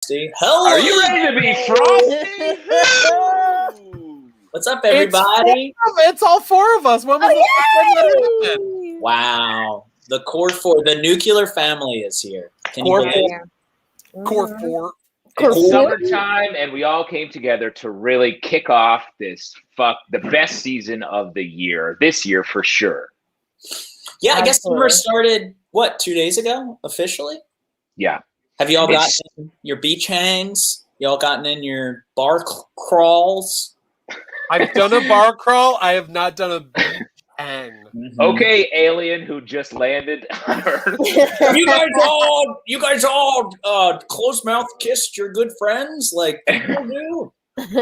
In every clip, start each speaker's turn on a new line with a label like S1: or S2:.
S1: Hello.
S2: Are you ready to be frosty?
S1: What's up, everybody?
S3: It's all four of us. When was
S1: the Wow. The core four, the nuclear family is here. Can you believe it?
S3: Core four.
S2: It's summertime, and we all came together to really kick off the best season of the year. This year, for sure.
S1: Yeah, I guess summer started, 2 days ago, officially?
S2: Yeah.
S1: Have you all gotten in your beach hangs? You all gotten in your bar crawls?
S3: I've done a bar crawl. I have not done a beach hang.
S2: Mm-hmm. Okay, alien who just landed on Earth.
S1: You guys all closed mouth kissed your good friends like people do.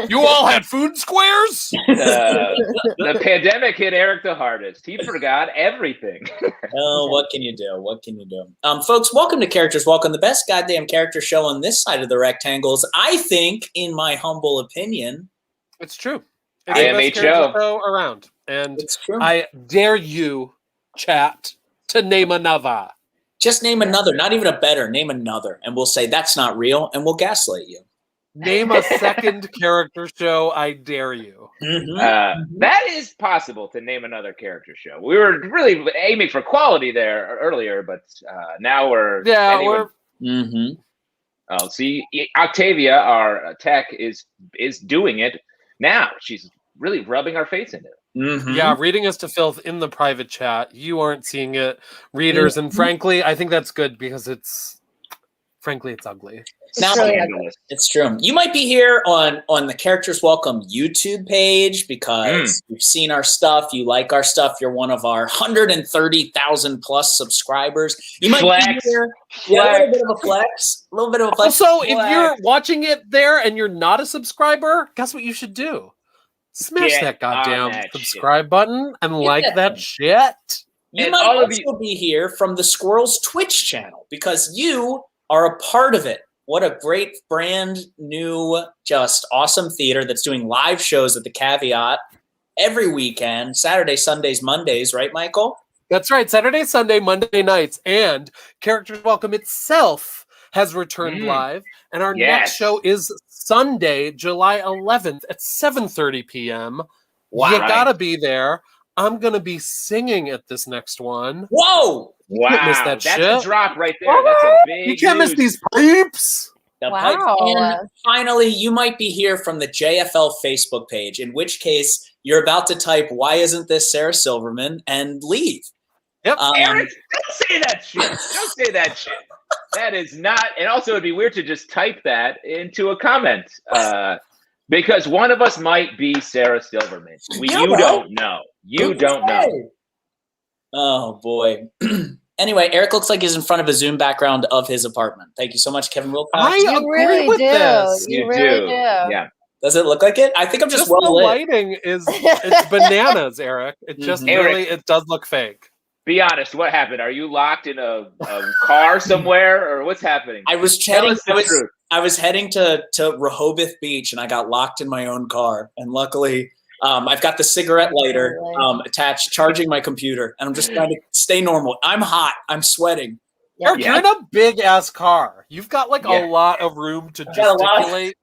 S3: You all had food squares?
S2: The pandemic hit Eric the hardest. He forgot everything.
S1: Oh, what can you do? What can you do? Folks, welcome to Characters Welcome, the best goddamn character show on this side of the rectangles. I think, in my humble opinion.
S3: It's true. It's the best character show around. And
S1: it's true.
S3: I dare you, chat, to name another.
S1: Just name another. Not even a better. Name another. And we'll say that's not real, and we'll gaslight you.
S3: Name a second character show, I dare you.
S2: That is possible to name another character show. We were really aiming for quality there earlier, but now we're... Oh, see, Octavia, our tech, is doing it now. She's really rubbing our face into it.
S3: Mm-hmm. Yeah, reading us to filth in the private chat. You aren't seeing it, readers, and frankly, I think that's good because it's ugly.
S1: Now, it's true. You might be here on the Characters Welcome YouTube page because you've seen our stuff, you like our stuff, you're one of our 130,000 plus subscribers. You might be here. Yeah, a little bit of a flex.
S3: Also, if you're watching it there and you're not a subscriber, guess what you should do? Smash that goddamn subscribe button and like that shit.
S1: You might also be here from the Squirrels Twitch channel because you are a part of it. What a great brand new, just awesome theater that's doing live shows at the Caveat every weekend, Saturday, Sundays, Mondays, right, Michael?
S3: That's right. Saturday, Sunday, Monday nights. And Characters Welcome itself has returned live. And our next show is Sunday, July 11th at 7:30 p.m. Wow. You gotta be there. I'm going to be singing at this next one.
S1: Whoa!
S2: Wow,
S3: that's
S2: a drop right there. That's a big
S3: You can't miss these pipes.
S1: And finally, you might be here from the JFL Facebook page, in which case you're about to type, "Why isn't this Sarah Silverman?" and leave.
S3: Yep.
S2: Eric, don't say that shit. Don't say that shit. That is not, and also it'd be weird to just type that into a comment. Because one of us might be Sarah Silverman. You don't know. You don't know.
S1: Oh, boy. Anyway, Eric looks like he's in front of a Zoom background of his apartment. Thank you so much, Kevin Wilcox.
S3: I agree with this.
S2: You really do. Yeah.
S1: Does it look like it? I think I'm just well lit.
S3: The lighting it's bananas, Eric. It just it does look fake.
S2: Be honest, what happened? Are you locked in a car somewhere, or what's happening?
S1: I was heading to Rehoboth Beach, and I got locked in my own car. And luckily, I've got the cigarette lighter attached, charging my computer, and I'm just trying to stay normal. I'm hot. I'm sweating.
S3: Eric, you're in a big ass car. You've got a lot of room to gesticulate.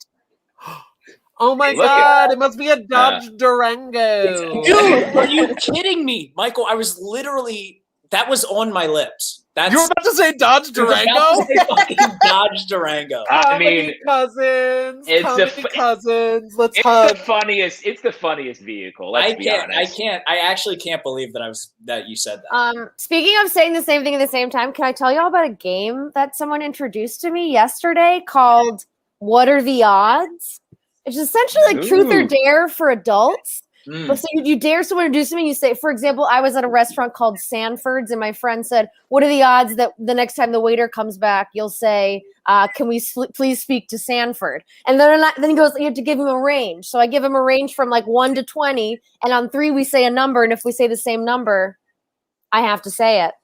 S3: Oh my God! It must be a Dodge Durango.
S1: Dude, are you kidding me, Michael? I was literally. That was on my lips.
S3: You were about to say Dodge Durango?
S1: Dodge Durango.
S2: I mean,
S3: cousins. Cousins. Let's
S2: hug. It's the funniest vehicle. Let's be honest.
S1: I actually can't believe that you said that.
S4: Speaking of saying the same thing at the same time, can I tell y'all about a game that someone introduced to me yesterday called What Are the Odds? It's essentially like Truth or Dare for adults. But so you dare someone to do something, you say, for example, I was at a restaurant called Sanford's and my friend said, what are the odds that the next time the waiter comes back, you'll say, can we please speak to Sanford? And then he goes, you have to give him a range. So I give him a range from 1 to 20. And on 3, we say a number. And if we say the same number, I have to say it.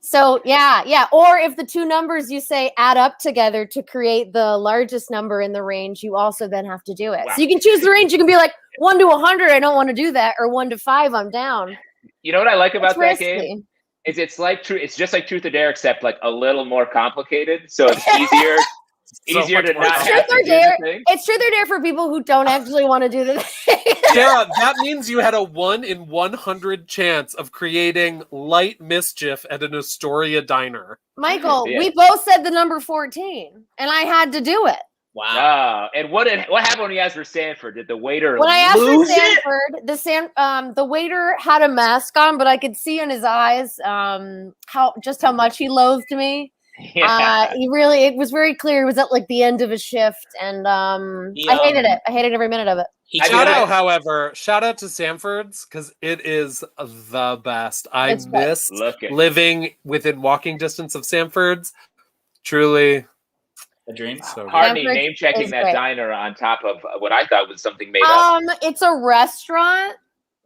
S4: So yeah. Or if the two numbers you say add up together to create the largest number in the range, you also then have to do it. Wow. So you can choose the range. You can be like 1 to 100. I don't want to do that. Or 1 to 5. I'm down.
S2: You know what I like about that game? It's like true. It's just like Truth or Dare, except like a little more complicated. So it's easier. Easier to not have to do the thing.
S4: It's Truth or Dare for people who don't actually want to do the thing.
S3: Sarah, that means you had a 1 in 100 chance of creating light mischief at an Astoria diner.
S4: Michael, we both said the number 14, and I had to do it.
S2: Wow. And what happened when you asked for Sanford? Did the waiter
S4: When I asked
S2: lose
S4: for Sanford, the waiter had a mask on, but I could see in his eyes how much he loathed me.
S2: Yeah.
S4: It was very clear. He was at like the end of his shift, and I hated it. I hated every minute of it.
S3: Shout out to Sanford's, because it is the best. I miss living within walking distance of Sanford's. Truly
S1: a dream.
S3: So
S2: Hartney name checking that diner on top of what I thought was something made up.
S4: It's a restaurant.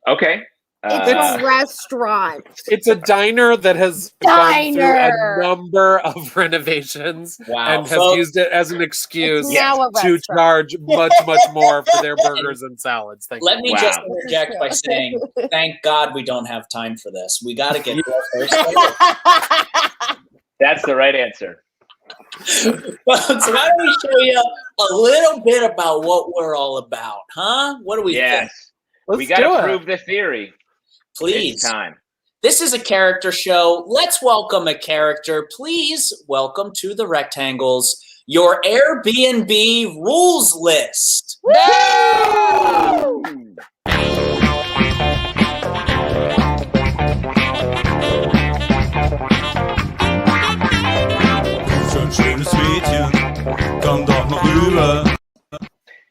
S2: Okay.
S4: It's a restaurant.
S3: It's a diner that has gone through a number of renovations and has used it as an excuse to charge much, much more for their burgers and salads.
S1: Let me just interject by saying, thank God we don't have time for this. We got to get to our first.
S2: That's the right answer.
S1: Well, so why don't we show you a little bit about what we're all about, huh? What do we think?
S2: We got to prove the theory.
S1: Please.
S2: It's time.
S1: This is a character show. Let's welcome a character. Please welcome to the Rectangles your Airbnb rules list.
S2: Woo!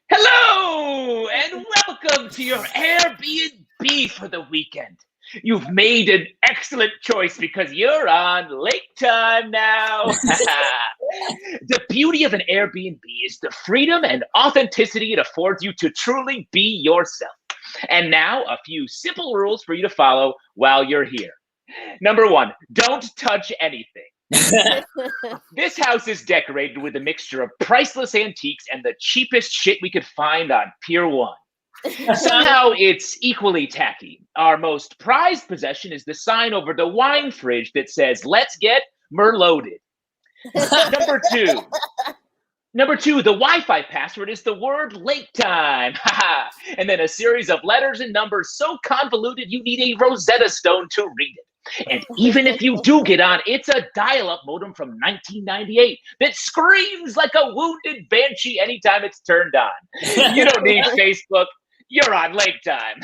S2: Hello and welcome to your Airbnb for the weekend. You've made an excellent choice because you're on lake time now. The beauty of an Airbnb is the freedom and authenticity it affords you to truly be yourself. And now a few simple rules for you to follow while you're here. Number 1, don't touch anything. This house is decorated with a mixture of priceless antiques and the cheapest shit we could find on Pier 1. Somehow it's equally tacky. Our most prized possession is the sign over the wine fridge that says, "Let's get Merloaded." Number two, the Wi-Fi password is the word lake time. And then a series of letters and numbers so convoluted you need a Rosetta Stone to read it. And even if you do get on, it's a dial-up modem from 1998 that screams like a wounded banshee anytime it's turned on. You don't need Facebook. You're on lake time.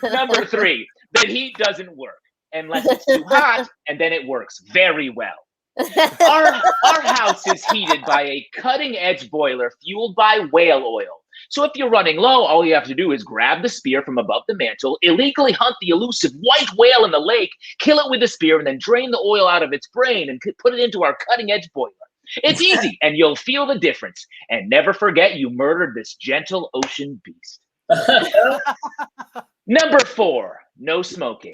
S2: Number 3, the heat doesn't work unless it's too hot, and then it works very well. Our house is heated by a cutting-edge boiler fueled by whale oil. So if you're running low, all you have to do is grab the spear from above the mantle, illegally hunt the elusive white whale in the lake, kill it with a spear, and then drain the oil out of its brain and put it into our cutting-edge boiler. It's easy, and you'll feel the difference. And never forget you murdered this gentle ocean beast. Number 4, no smoking.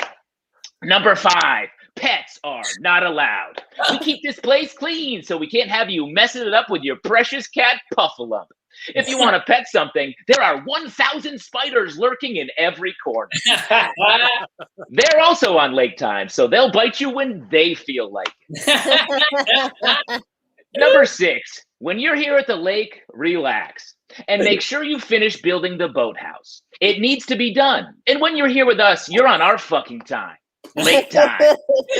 S2: Number 5, pets are not allowed. We keep this place clean, so we can't have you messing it up with your precious cat Puffalump. If you want to pet something, there are 1,000 spiders lurking in every corner. They're also on lake time, so they'll bite you when they feel like it. Number 6, when you're here at the lake, relax. And make sure you finish building the boathouse. It needs to be done. And when you're here with us, you're on our fucking time. Lake time.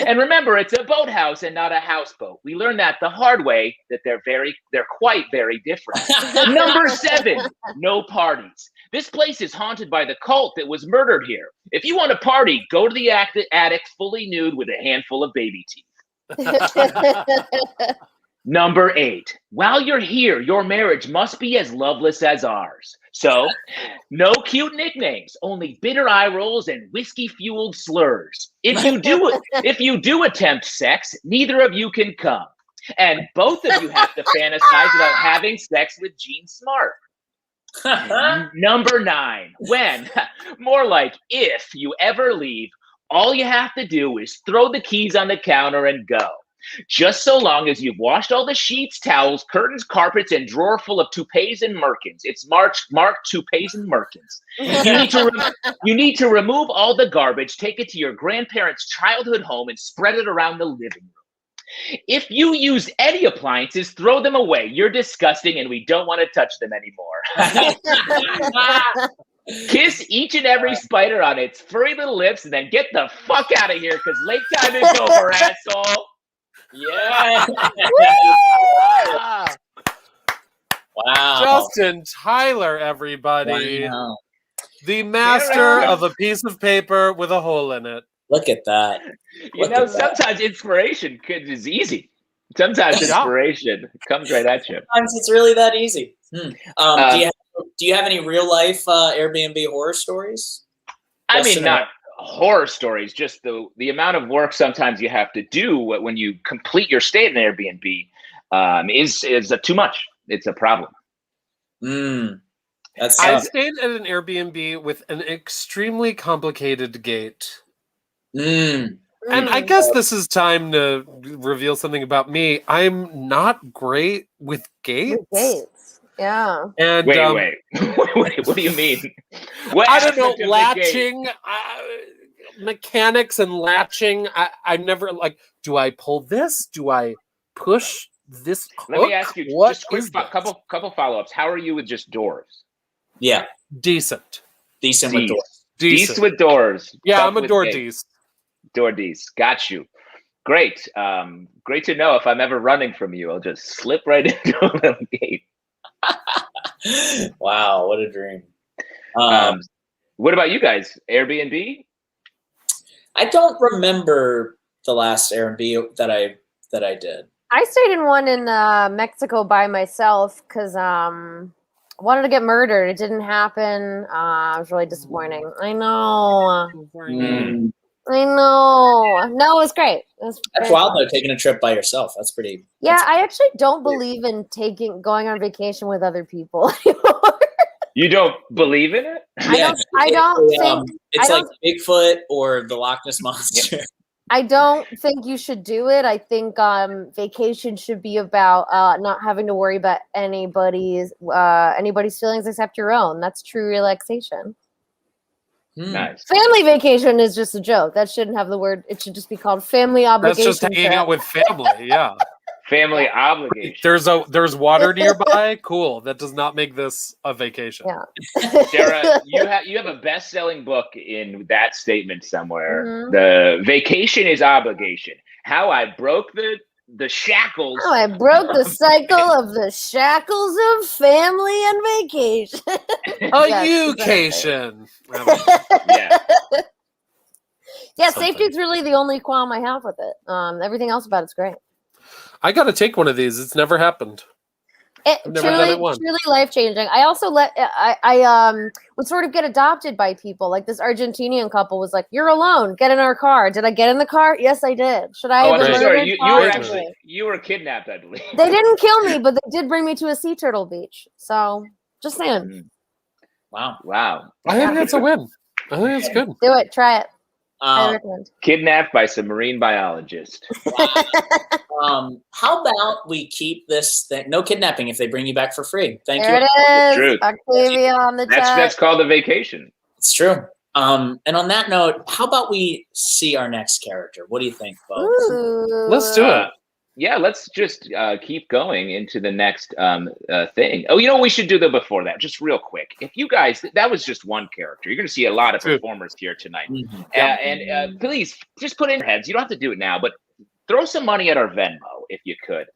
S2: And remember, it's a boathouse and not a houseboat. We learned that the hard way, that they're quite very different. Number 7, no parties. This place is haunted by the cult that was murdered here. If you want to party, go to the attic fully nude with a handful of baby teeth. Number 8, while you're here, your marriage must be as loveless as ours. So, no cute nicknames, only bitter eye rolls and whiskey-fueled slurs. If you do attempt sex, neither of you can come. And both of you have to fantasize about having sex with Gene Smart. Number 9, when, more like if you ever leave, all you have to do is throw the keys on the counter and go. Just so long as you've washed all the sheets, towels, curtains, carpets, and drawer full of toupees and merkins. It's marked toupees and merkins. You need to remove all the garbage, take it to your grandparents' childhood home, and spread it around the living room. If you use any appliances, throw them away. You're disgusting, and we don't want to touch them anymore. Kiss each and every spider on its furry little lips, and then get the fuck out of here, because lake time is over, asshole.
S1: Yeah. Wow.
S3: Justin Tyler, everybody.
S1: Wow.
S3: The master of a piece of paper with a hole in it.
S1: Look at that.
S2: Sometimes inspiration is easy. Sometimes inspiration comes right at you.
S1: Sometimes it's really that easy. Do you have any real life Airbnb horror stories?
S2: I mean, not horror stories, just the amount of work sometimes you have to do when you complete your stay in an Airbnb is too much. It's a problem.
S3: I stayed at an Airbnb with an extremely complicated gate. And I guess this is time to reveal something about me. I'm not great with gates.
S4: Yeah.
S3: And
S2: wait. What do you mean?
S3: I don't know, latching, mechanics and latching. I'm never like, do I pull this? Do I push this hook?
S2: Let me ask you just quick couple follow-ups. How are you with just doors?
S1: Yeah.
S3: Decent
S1: with doors.
S2: Decent with doors.
S3: Yeah, I'm a door decent.
S2: Door decent. Got you. Great. Great to know. If I'm ever running from you, I'll just slip right into a little gate.
S1: Wow, what a dream.
S2: What about you guys? Airbnb?
S1: I don't remember the last Airbnb that I did.
S4: I stayed in one in Mexico by myself because I wanted to get murdered. It didn't happen. It was really disappointing. I know. I know. No, it was great.
S1: That's wild though, taking a trip by yourself. That's pretty.
S4: Yeah, I actually don't believe in going on vacation with other people anymore.
S2: You don't believe in it?
S4: I don't think
S1: it's like Bigfoot or the Loch Ness Monster.
S2: Yeah.
S4: I don't think you should do it. I think vacation should be about not having to worry about anybody's feelings except your own. That's true relaxation.
S2: Nice.
S4: Family vacation is just a joke. That shouldn't have the word. It should just be called family obligation.
S3: That's just hanging out with family. Yeah.
S2: Family obligation.
S3: There's water nearby. Cool. That does not make this a vacation.
S4: Yeah.
S2: Sarah, you have a best-selling book in that statement somewhere. Mm-hmm. The vacation is obligation. How I broke the shackles.
S4: How I broke the cycle of the shackles of family and vacation.
S3: Vacation.
S2: Yeah.
S4: Yeah, safety is really the only qualm I have with it. Everything else about it's great.
S3: I got to take one of these. It's never happened.
S4: Truly life changing. I also I would sort of get adopted by people. Like this Argentinian couple was like, "You're alone. Get in our car." Did I get in the car? Yes, I did. Should I?
S2: I'm sorry. You were kidnapped, I believe.
S4: They didn't kill me, but they did bring me to a sea turtle beach. So just saying.
S2: Wow.
S3: I think that's a win. I think it's good.
S4: Do it. Try it. I recommend.
S2: Kidnapped by some marine biologist.
S1: How about we keep this thing? No kidnapping if they bring you back for free. Thank
S4: you.
S1: It
S4: is.
S2: Truth.
S4: Octavia on the chat.
S2: That's called a vacation.
S1: It's true. And on that note, how about we see our next character? What do you think, folks?
S3: Let's do it.
S2: Yeah, let's just keep going into the next thing. Oh, you know what we should do though before that? Just real quick. If you guys, that was just one character. You're going to see a lot of performers here tonight. Mm-hmm. And please, just put in your heads. You don't have to do it now, but throw some money at our Venmo if you could.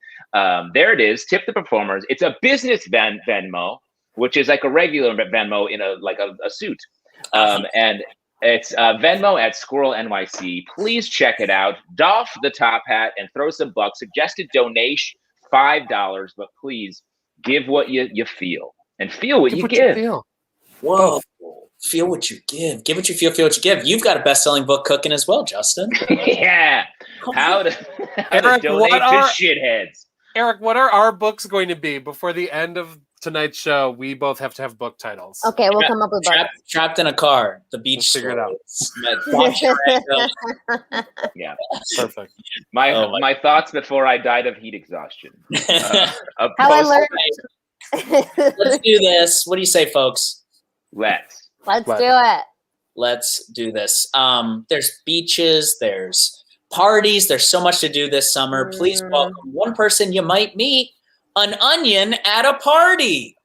S2: There it is. Tip the performers. It's a business Venmo, which is like a regular Venmo in a suit. And it's Venmo at Squirrel NYC. Please check it out. Doff the top hat and throw some bucks. Suggested donation $5, but please give what you feel and feel what you give.
S1: Whoa. Feel what you give. Give what you feel what you give. You've got a best-selling book cooking as well, Justin.
S2: Yeah. How to donate to shitheads.
S3: Eric, what are our books going to be before the end of tonight's show, we both have to have book titles.
S4: Okay, we'll come up with books.
S1: Trapped in a car. The beach.
S3: We'll figure it out.
S2: Yeah,
S3: perfect.
S2: My thoughts before I died of heat exhaustion.
S4: How I learned.
S1: Let's do this. What do you say, folks?
S2: Let's
S4: do it.
S1: Let's do this. There's beaches. There's parties. There's so much to do this summer. Please welcome one person you might meet, an onion at a party.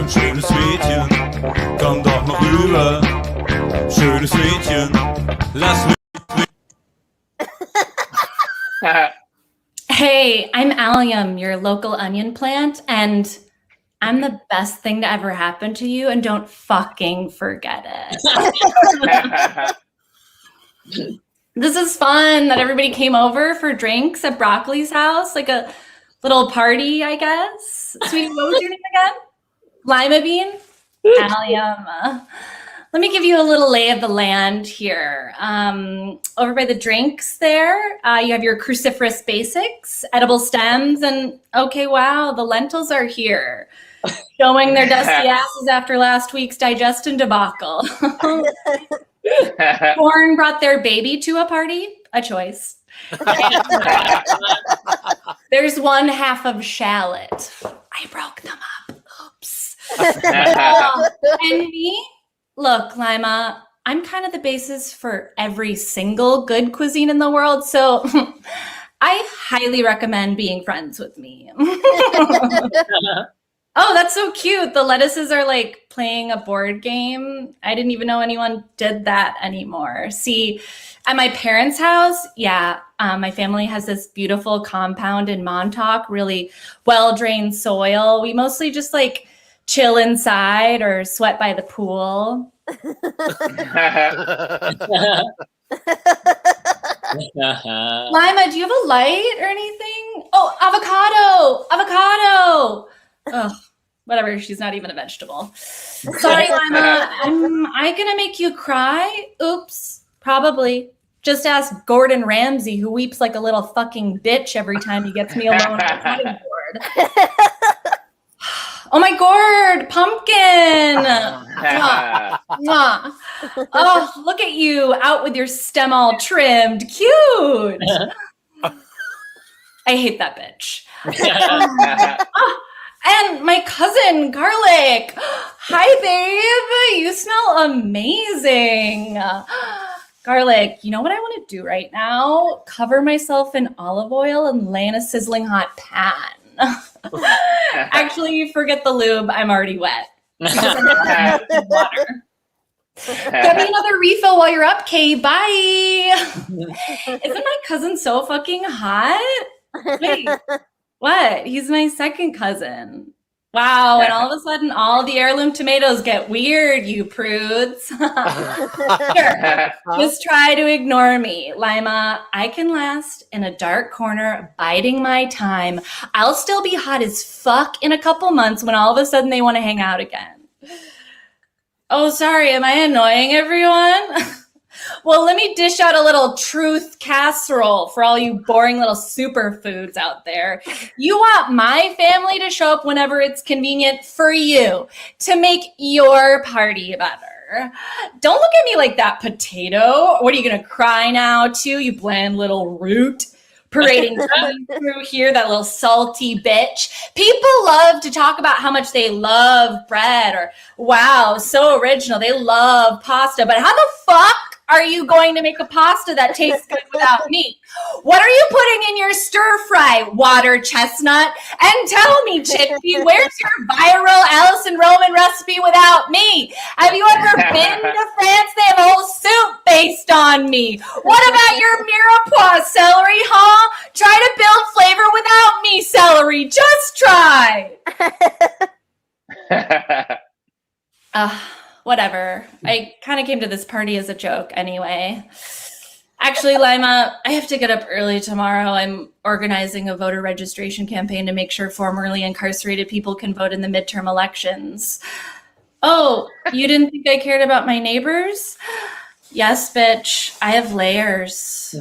S5: Schönes Mädchen, komm doch noch rüber. Schönes Mädchen, lass mich.
S6: Hey, I'm Allium, your local onion plant, and I'm the best thing to ever happen to you, and don't fucking forget it. This is fun that everybody came over for drinks at Broccoli's house, like a little party, I guess. Sweetie, what was your name again? Lima Bean? Allium. Let me give you a little lay of the land here. Over by the drinks there, you have your cruciferous basics, edible stems, and okay, wow, the lentils are here. Showing their dusty asses after last week's digestion debacle. Corn brought their baby to a party, a choice. There's one half of shallot. I broke them up. Oops. And me? Look, Lima, I'm kind of the basis for every single good cuisine in the world, so I highly recommend being friends with me. Oh, that's so cute. The lettuces are like playing a board game. I didn't even know anyone did that anymore. See, at my parents' house, my family has this beautiful compound in Montauk, really well-drained soil. We mostly just like chill inside or sweat by the pool. Lima, do you have a light or anything? Oh, avocado. Ugh, whatever. She's not even a vegetable. Sorry, Lima. Am I gonna make you cry? Oops, probably. Just ask Gordon Ramsay, who weeps like a little fucking bitch every time he gets me alone on the cutting board. Oh my gourd, pumpkin! Mwah. Oh, look at you out with your stem all trimmed. Cute! I hate that bitch. And my cousin, Garlic. Hi, babe. You smell amazing. Garlic, you know what I want to do right now? Cover myself in olive oil and lay in a sizzling hot pan. Actually, forget the lube. I'm already wet. Water. Get me another refill while you're up, Kay. Bye. Isn't my cousin so fucking hot? Wait, what? He's my second cousin. Wow, and all of a sudden, all the heirloom tomatoes get weird, you prudes. Sure, just try to ignore me. Lima, I can last in a dark corner, biding my time. I'll still be hot as fuck in a couple months when all of a sudden they want to hang out again. Oh, sorry, am I annoying everyone? Well, let me dish out a little truth casserole for all you boring little superfoods out there. You want my family to show up whenever it's convenient for you to make your party better. Don't look at me like that, potato. What are you going to cry now, too, you bland little root? Parading through here, that little salty bitch. People love to talk about how much they love bread or, wow, so original. They love pasta. But how the fuck are you going to make a pasta that tastes good without me? What are you putting in your stir fry, water chestnut? And tell me, Chippy, where's your viral Alison Roman recipe without me? Have you ever been to France? They have a whole soup based on me. What about your mirepoix celery, huh? Try to build flavor without me, celery. Just try. Whatever. I kind of came to this party as a joke anyway. Actually, Lima, I have to get up early tomorrow. I'm organizing a voter registration campaign to make sure formerly incarcerated people can vote in the midterm elections. Oh, you didn't think I cared about my neighbors? Yes, bitch. I have layers.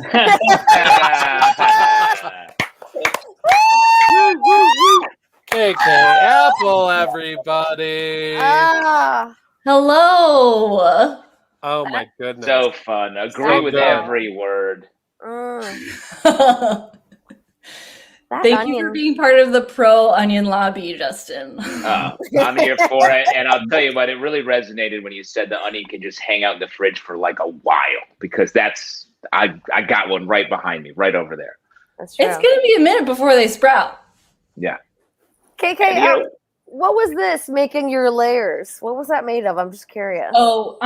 S3: KK Apple, everybody.
S6: Hello.
S3: Oh my goodness.
S2: So fun. Agree with every word.
S6: Thank you for being part of the pro onion lobby, Justin.
S2: I'm here for it, and I'll tell you what, it really resonated when you said the onion can just hang out in the fridge for like a while, because I got one right behind me, right over there.
S4: That's true.
S6: It's gonna be a minute before they sprout.
S2: Yeah.
S4: KK, what was this making your layers? What was that made of? I'm just curious.
S6: Oh,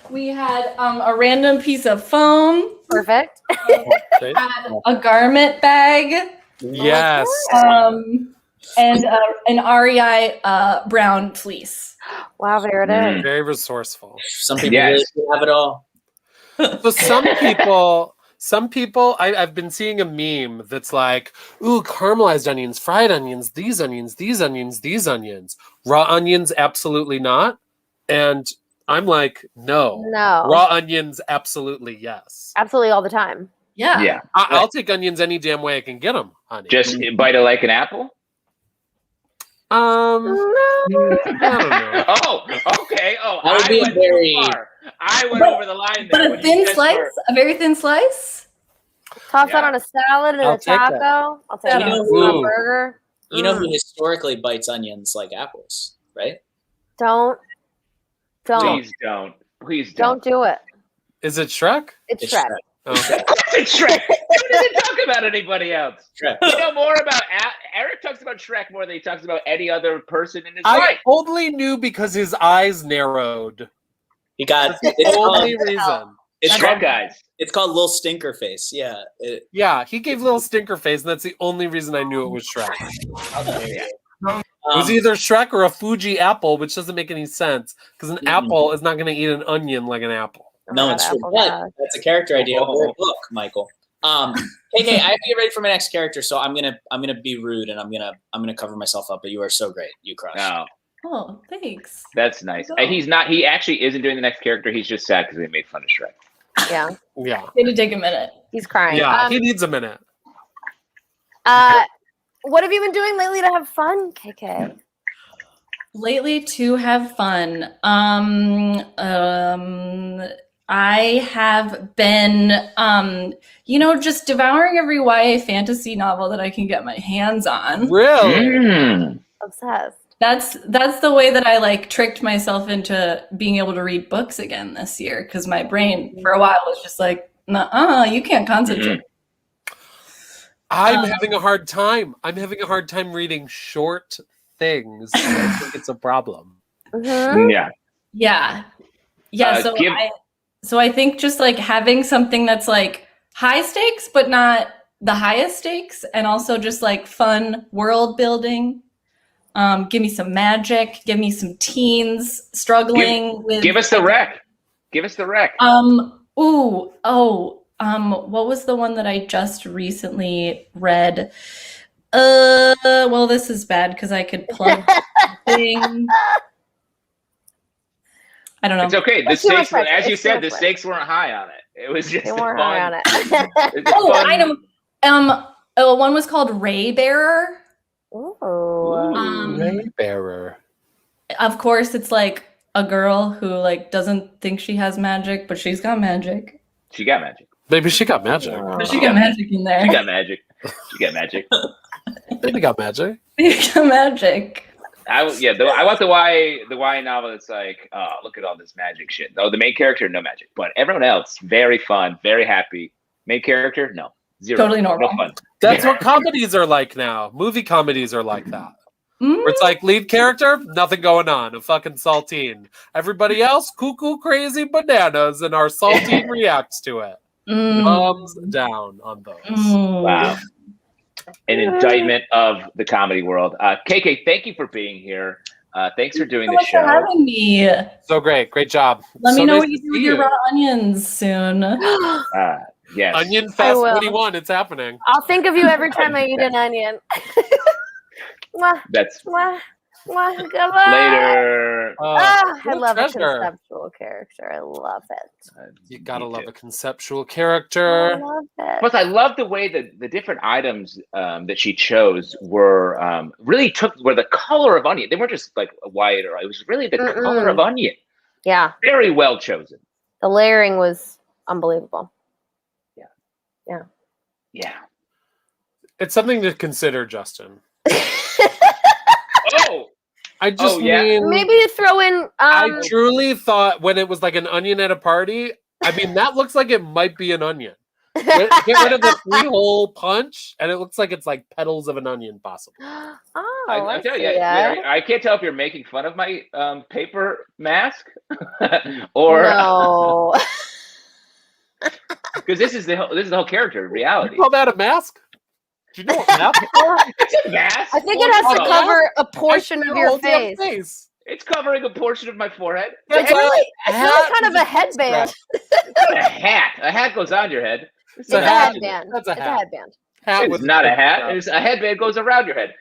S6: we had a random piece of foam.
S4: Perfect.
S6: Had a garment bag.
S3: Yes.
S6: And an REI brown fleece.
S4: Wow, there it is.
S3: Very resourceful.
S1: Some people really have it all.
S3: So some people, I've been seeing a meme that's like, ooh, caramelized onions, fried onions, these onions, these onions, these onions. Raw onions, absolutely not. And I'm like, no. Raw onions, absolutely yes.
S4: Absolutely all the time.
S6: Yeah.
S3: I'll take onions any damn way I can get them, honey.
S2: Just bite it like an apple?
S3: I don't know.
S2: Oh, okay. Oh,
S1: I would be
S2: went
S1: very...
S2: too far. I went over the line there.
S6: But a thin slice? A very thin slice?
S4: Toss that on a salad and a taco. I'll take it on a burger.
S1: You know who historically bites onions like apples, right?
S4: Don't.
S2: Please don't. Please
S4: don't do it.
S3: Is it Shrek?
S4: It's Shrek.
S3: Okay.
S2: It's Shrek. Who doesn't talk about anybody else?
S1: Shrek.
S2: You know more about Eric talks about Shrek more than he talks about any other person in his life.
S3: I only knew because his eyes narrowed.
S1: He got
S3: the only reason.
S1: It's
S2: Shrek guys.
S1: It's called Little Stinker Face. Yeah.
S3: Yeah, he gave Little Stinker Face, and that's the only reason I knew it was Shrek. It was either Shrek or a Fuji apple, which doesn't make any sense because an apple is not going to eat an onion like an apple.
S1: No, it's true. But that's a character idea for a book, Michael. KK, I have to get ready for my next character, so I'm gonna be rude and I'm gonna cover myself up. But you are so great, you crush.
S6: Oh, thanks.
S2: That's nice. He's not. He actually isn't doing the next character. He's just sad because they made fun of Shrek.
S4: Yeah.
S3: Yeah.
S6: Need to take a minute.
S4: He's crying.
S3: Yeah, he needs a minute.
S4: What have you been doing lately to have fun, KK?
S6: Lately to have fun. I have been, just devouring every YA fantasy novel that I can get my hands on.
S3: Really?
S4: Obsessed.
S6: That's the way that I tricked myself into being able to read books again this year, because my brain for a while was just like, nuh-uh, you can't concentrate.
S3: I'm having a hard time. I'm having a hard time reading short things. I think it's a problem.
S4: Mm-hmm.
S2: Yeah.
S6: So I think just having something that's high stakes, but not the highest stakes, and also just fun world building. Give me some magic. Give me some teens struggling with.
S2: Give us the rec. Give us the rec.
S6: What was the one that I just recently read? Well, this is bad because I could plug thing. I don't know.
S2: It's okay. The stakes, as you said, the stakes weren't high on it. It was just
S4: weren't high on it.
S6: I know. One was called Ray Bearer.
S4: Ooh.
S3: Ray Bearer.
S6: Of course, it's a girl who doesn't think she has magic, but she's got magic.
S2: She got magic.
S3: Maybe she got magic.
S6: But she got magic in there.
S2: She got magic. She got magic.
S3: Maybe got magic.
S6: She got magic.
S2: I want the YA novel that's look at all this magic shit. Oh, the main character, no magic. But everyone else, very fun, very happy. Main character, no. Zero.
S6: Totally normal.
S2: No fun.
S3: That's what comedies are like now. Movie comedies are like that. Where it's lead character, nothing going on. A fucking saltine. Everybody else, cuckoo, crazy bananas, and our saltine reacts to it. Thumbs down on those.
S2: Wow. An indictment of the comedy world. KK, thank you for being here. Thanks for doing the show.
S6: Thanks for having me.
S3: So great job.
S6: Let me know what you do with your raw onions soon.
S2: Yes.
S3: Onion Fest 21, it's happening.
S4: I'll think of you every time I eat an onion.
S2: That's Later.
S4: I love
S3: treasure.
S4: a conceptual character. I love it.
S3: You gotta love a conceptual character.
S4: I love it.
S2: Plus, I love the way that the different items that she chose were really were the color of onion. They weren't just like white or it was really the color of onion.
S4: Yeah.
S2: Very well chosen.
S4: The layering was unbelievable.
S2: Yeah.
S3: It's something to consider, Justin.
S2: Oh.
S3: I just mean
S4: maybe throw in.
S3: I truly thought when it was like an onion at a party. I mean, that looks like it might be an onion. Get rid of the 3-hole punch, and it looks like it's like petals of an onion, possible.
S4: Oh,
S2: I tell you, I can't tell if you're making fun of my paper mask or
S4: no.
S2: Because this is the whole character reality.
S3: You call that a mask? Do you know what mask is?
S2: It's a mask.
S4: I think it has to cover a portion of your face.
S2: It's covering a portion of my forehead.
S4: It's really kind of a headband.
S2: It's a hat. A hat goes on your head.
S4: It's a headband.
S3: That's a hat.
S4: It's a headband.
S2: It's not a hat. It's a headband goes around your head.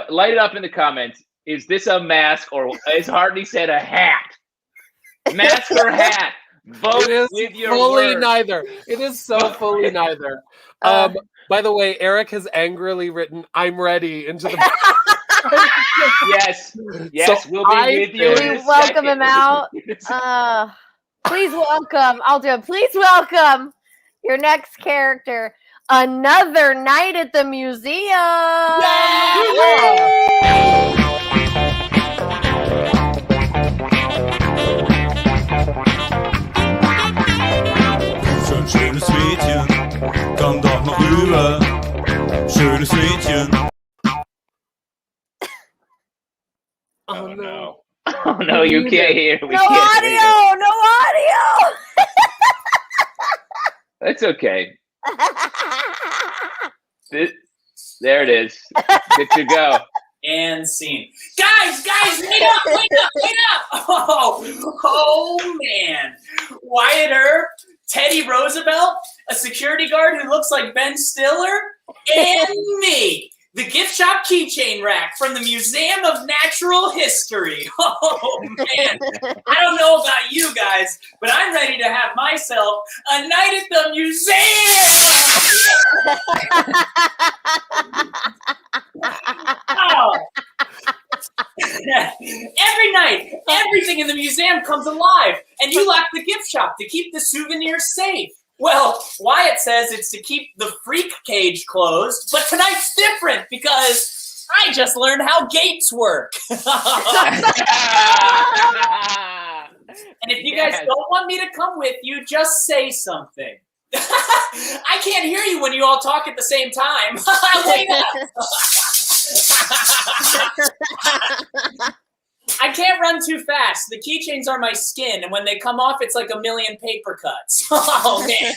S2: Light it up in the comments. Is this a mask or, as Hartney said, a hat? Mask or hat? Vote with your
S3: fully
S2: words.
S3: neither. It is so fully neither. By the way, Eric has angrily written "I'm ready" into the.
S2: Yes,
S3: So
S2: we'll be with you.
S4: We welcome him out. Please welcome. I'll do it. Please welcome your next character. Another night at the museum. Yay!
S5: Schönes Mädchen, komm doch mal rüber. Schönes Mädchen.
S2: Oh no. Oh no, you can't hear. We
S4: No
S2: can't
S4: audio.
S2: hear.
S4: No audio.
S2: That's okay. There it is. Good to go.
S1: And scene. Guys, wait up! Oh man. Wyatt Earp, Teddy Roosevelt, a security guard who looks like Ben Stiller, and me, the gift shop keychain rack from the Museum of Natural History. Oh man, I don't know about you guys, but I'm ready to have myself a night at the museum! Oh. Every night, everything in the museum comes alive, and you lock the gift shop to keep the souvenirs safe. Well, Wyatt says it's to keep the freak cage closed, but tonight's different because I just learned how gates work. And if you guys don't want me to come with you, just say something. I can't hear you when you all talk at the same time. Wait up. I can't run too fast. The keychains are my skin, and when they come off, it's like a million paper cuts. Oh, man.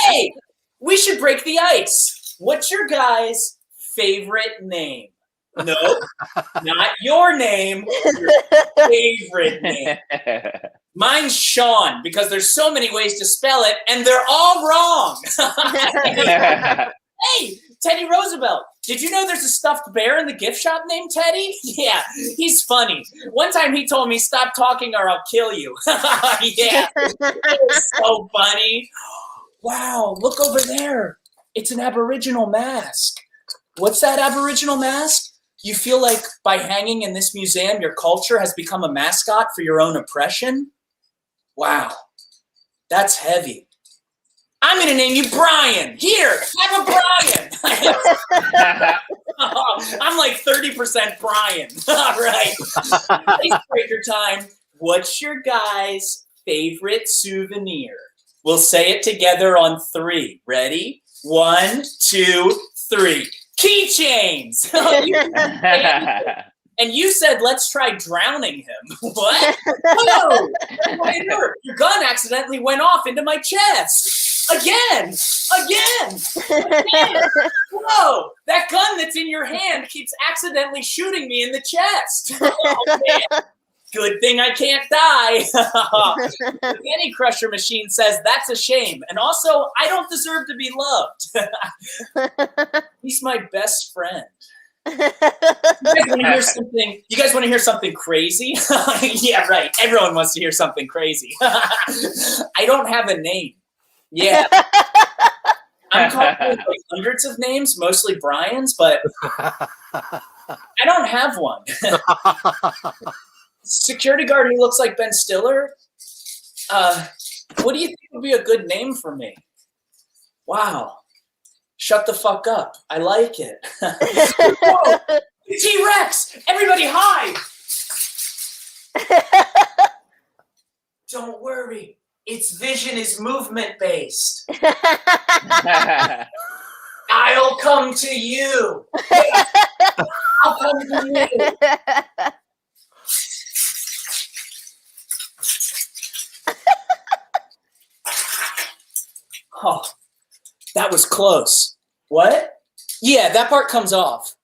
S1: Hey, we should break the ice. What's your guys' favorite name? No, not your name. Your favorite name. Mine's Sean, because there's so many ways to spell it, and they're all wrong. Hey, Teddy Roosevelt, did you know there's a stuffed bear in the gift shop named Teddy? Yeah, he's funny. One time he told me, stop talking or I'll kill you. Yeah, it was so funny. Wow, look over there. It's an Aboriginal mask. What's that Aboriginal mask? You feel like by hanging in this museum, your culture has become a mascot for your own oppression? Wow, that's heavy. I'm going to name you Brian. Here, have a Brian. I'm like 30% Brian. All right. Icebreaker time. What's your guys' favorite souvenir? We'll say it together on 3. Ready? 1, 2, 3. Keychains. And you said, let's try drowning him. What? Whoa! Your gun accidentally went off into my chest. Again! Whoa! That gun that's in your hand keeps accidentally shooting me in the chest. Oh, man. Good thing I can't die. The Penny Crusher machine says that's a shame. And also, I don't deserve to be loved. He's my best friend. You guys want to hear something crazy? Yeah, right. Everyone wants to hear something crazy. I don't have a name. Yeah. I'm calling with like hundreds of names, mostly Brian's, but I don't have one. Security guard who looks like Ben Stiller. What do you think would be a good name for me? Wow. Shut the fuck up. I like it. Whoa, T-Rex! Everybody hide! Don't worry. Its vision is movement based. I'll come to you. I'll come to you. Oh, that was close. What? Yeah, that part comes off.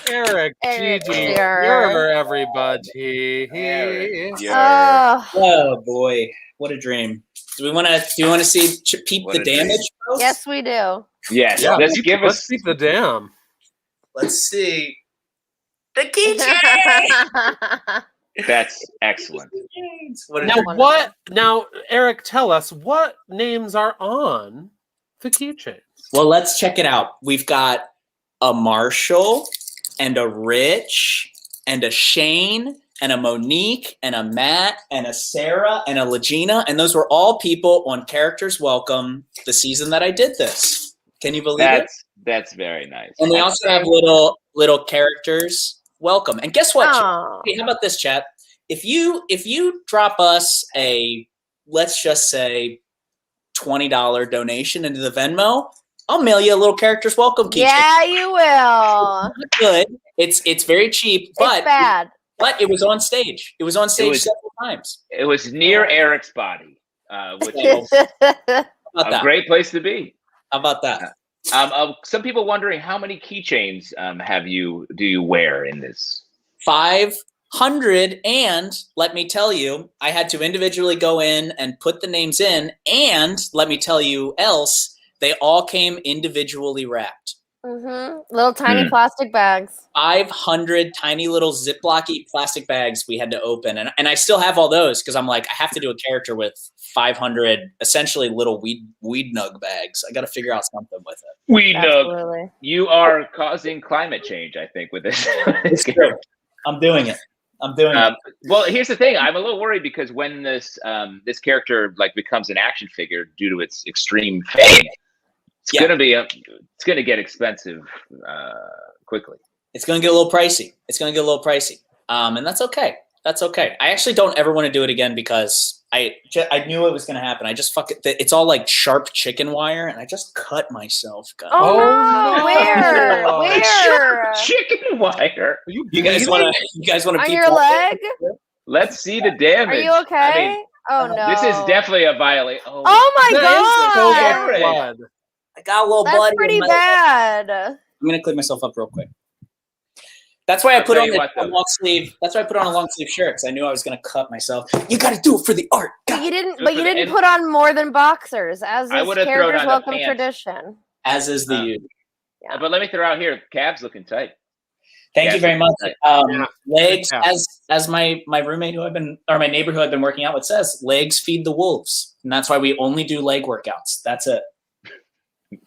S3: Eric, Gigi, you're everybody.
S1: Oh boy, what a dream! Do we want to see peep the damage? Folks?
S4: Yes, we do.
S2: Yes,
S3: Yeah,
S2: let's
S3: peep the dam.
S1: Let's see. The keychain.
S2: That's excellent.
S3: Now, Eric, tell us what names are on the keychains.
S1: Well, let's check it out. We've got a Marshall and a Rich and a Shane and a Monique and a Matt and a Sarah and a Legina, and those were all people on Characters Welcome the season that I did this. Can you believe it?
S2: That's very nice.
S1: And we also have little characters welcome. And guess what? Hey, how about this, chat? If you drop us a, let's just say, $20 donation into the Venmo, I'll mail you a little characters welcome keychain.
S4: Yeah, you will.
S1: Good. It's very cheap, but
S4: it's bad.
S1: But it was on stage. It was on stage several times.
S2: It was near Eric's body, which is a great place to be.
S1: How about that?
S2: Some people wondering how many keychains do you wear in this?
S1: 500, and let me tell you, I had to individually go in and put the names in, and let me tell you else, they all came individually wrapped.
S4: Mm-hmm. Little tiny plastic bags.
S1: 500 tiny little Ziploc-y plastic bags we had to open. And I still have all those because I'm like, I have to do a character with 500 essentially little weed nug bags. I got to figure out something with it.
S2: Weed nug. You are causing climate change, I think, with this.
S1: It's true. I'm doing it.
S2: Well, here's the thing. I'm a little worried because when this character like becomes an action figure due to its extreme fame, it's gonna get expensive quickly.
S1: It's gonna get a little pricey. And that's okay. That's okay. I actually don't ever want to do it again because I knew it was gonna happen. I just it's all like sharp chicken wire, and I just cut myself. God.
S4: Oh no! Where?
S2: Sharp chicken wire.
S1: You guys want to
S4: on your leg?
S2: Let's see the damage.
S4: Are you okay?
S2: I mean,
S4: oh no!
S2: This is definitely a violation.
S4: Oh my god!
S1: I got a little blood.
S4: That's pretty bad.
S1: I'm gonna clean myself up real quick. That's why I put on a long sleeve. That's why I put on a long sleeve shirt because I knew I was gonna cut myself. You got to do it for the art.
S4: But you didn't put on more than boxers, as is Characters Welcome tradition.
S1: As is the youth.
S2: Yeah. But let me throw out here. Calves looking tight.
S1: Thank you very much. Legs, as my roommate my neighbor who I've been working out with says, legs feed the wolves, and that's why we only do leg workouts. That's it.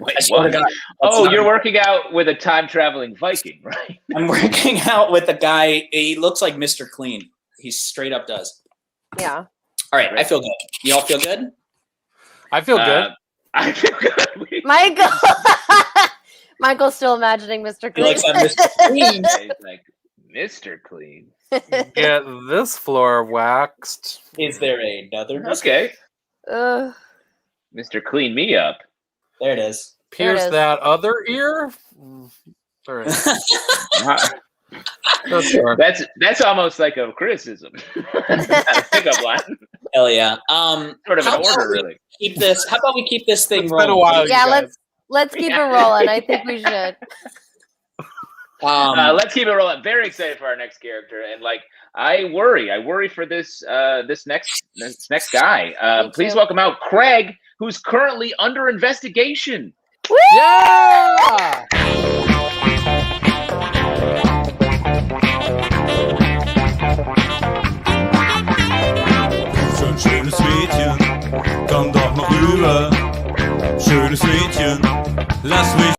S2: Wait, you're working out with a time-traveling Viking, right?
S1: I'm working out with a guy. He looks like Mr. Clean. He straight up does.
S4: Yeah.
S1: All right. I feel good. You all feel good?
S3: I feel good.
S2: I feel good.
S4: Michael's still imagining Mr. Clean.
S1: He looks like Mr. Clean.
S2: He's like, Mr. Clean.
S3: Get this floor waxed.
S1: Is there another?
S2: Okay. Mr. Clean me up.
S1: There it is.
S3: Pierce that other ear. All right.
S2: That's almost like a criticism. Pickup line.
S1: Hell yeah.
S2: Sort of an order, really.
S1: Keep this. How about we keep this thing rolling?
S3: It's been a while.
S4: Yeah, let's keep it rolling. I think we should.
S2: Let's keep it rolling. Very excited for our next character, and like I worry for this next guy. Please welcome out Craig who's currently under investigation.
S3: Yeah!
S5: Schöne Schwedchen, komm doch mal rüber. Schönes Mädchen, lass mich.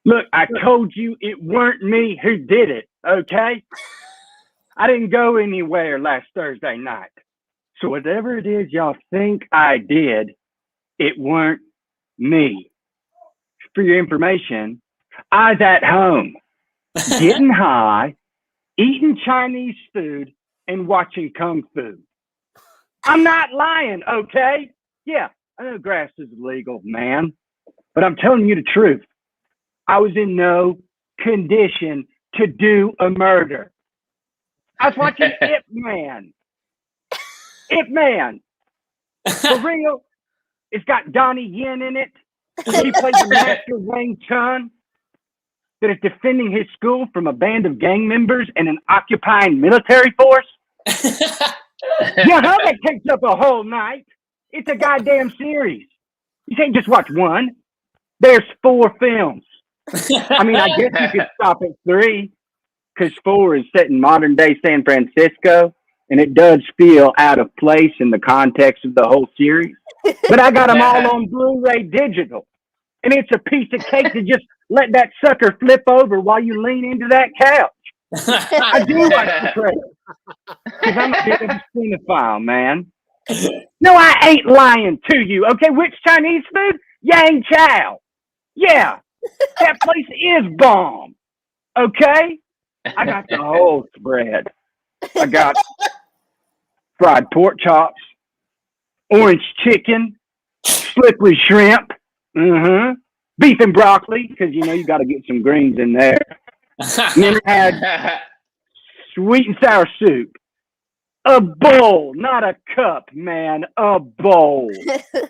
S7: Look, I told you it weren't me who did it, okay? I didn't go anywhere last Thursday night. So whatever it is y'all think I did, it weren't me. For your information, I was at home, getting high, eating Chinese food, and watching Kung Fu. I'm not lying, okay? Yeah, I know grass is illegal, man. But I'm telling you the truth. I was in no condition to do a murder. I was watching Ip Man. Ip Man. For real. It's got Donnie Yen in it. He plays the master Wang Chun that is defending his school from a band of gang members and an occupying military force. Yeah, how that takes up a whole night? It's a goddamn series. You can't just watch one. There's 4 films. I mean, I guess you could stop at 3 because 4 is set in modern day San Francisco, and it does feel out of place in the context of the whole series. But I got them all on Blu-ray digital, and it's a piece of cake to just let that sucker flip over while you lean into that couch. I do watch the trailer because I'm a bit of a cinephile, man. No, I ain't lying to you. Okay, which Chinese food? Yang Chow. Yeah, that place is bomb. Okay, I got the whole spread. I got fried pork chops, orange chicken, slippery shrimp, beef and broccoli, because you know you got to get some greens in there. And then I had sweet and sour soup. A bowl, not a cup, man. A bowl.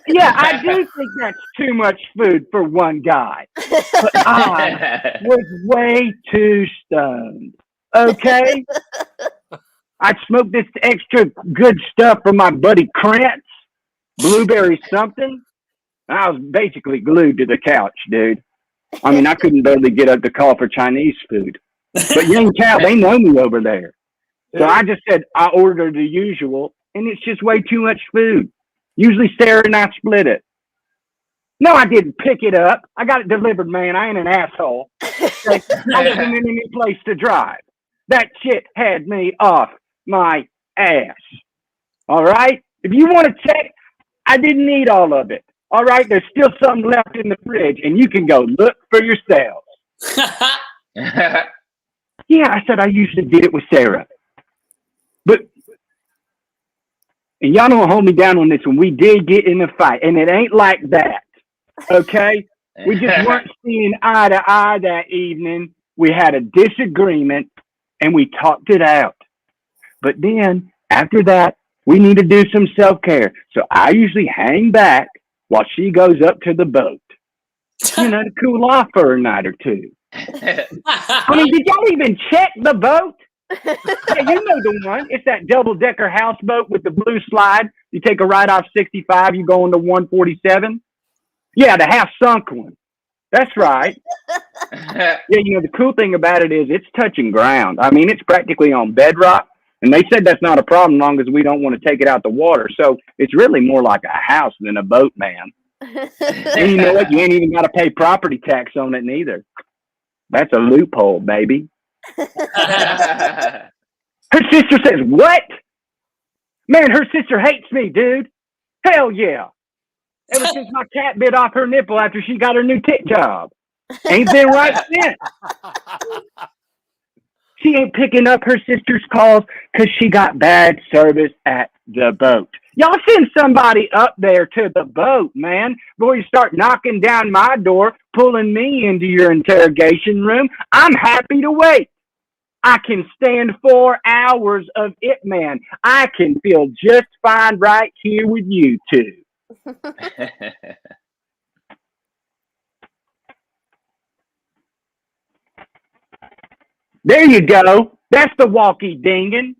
S7: Yeah, I do think that's too much food for one guy. But I was way too stoned. Okay? I smoked this extra good stuff from my buddy Krantz, blueberry something. I was basically glued to the couch, dude. I mean, I couldn't barely get up to call for Chinese food. But Yang Chow, they know me over there. So I just said I ordered the usual, and it's just way too much food. Usually Sarah and I split it. No, I didn't pick it up. I got it delivered, man. I ain't an asshole. I wasn't in any place to drive. That shit had me off my ass. All right? If you want to check, I didn't eat all of it. All right? There's still some left in the fridge, and you can go look for yourselves. Yeah, I said I usually did it with Sarah. But, and y'all don't hold me down on this one. We did get in a fight, and it ain't like that. Okay? We just weren't seeing eye to eye that evening. We had a disagreement, and we talked it out. But then, after that, we need to do some self-care. So I usually hang back while she goes up to the boat. You know, to cool off for a night or two. I mean, did y'all even check the boat? Yeah, you know the one. It's that double-decker houseboat with the blue slide. You take a ride off 65, you go on to 147. Yeah, the half-sunk one. That's right. Yeah, you know, the cool thing about it is it's touching ground. I mean, it's practically on bedrock. And they said that's not a problem as long as we don't want to take it out the water. So it's really more like a house than a boat, man. And you know what? You ain't even got to pay property tax on it neither. That's a loophole, baby. Her sister says, what? Man, her sister hates me, dude. Hell yeah. Ever since my cat bit off her nipple after she got her new tit job. Ain't been right since. She ain't picking up her sister's calls because she got bad service at the boat. Y'all send somebody up there to the boat, man, before you start knocking down my door, pulling me into your interrogation room. I'm happy to wait. I can stand 4 hours of it, man. I can feel just fine right here with you two. There you go. That's the walkie-dingin'.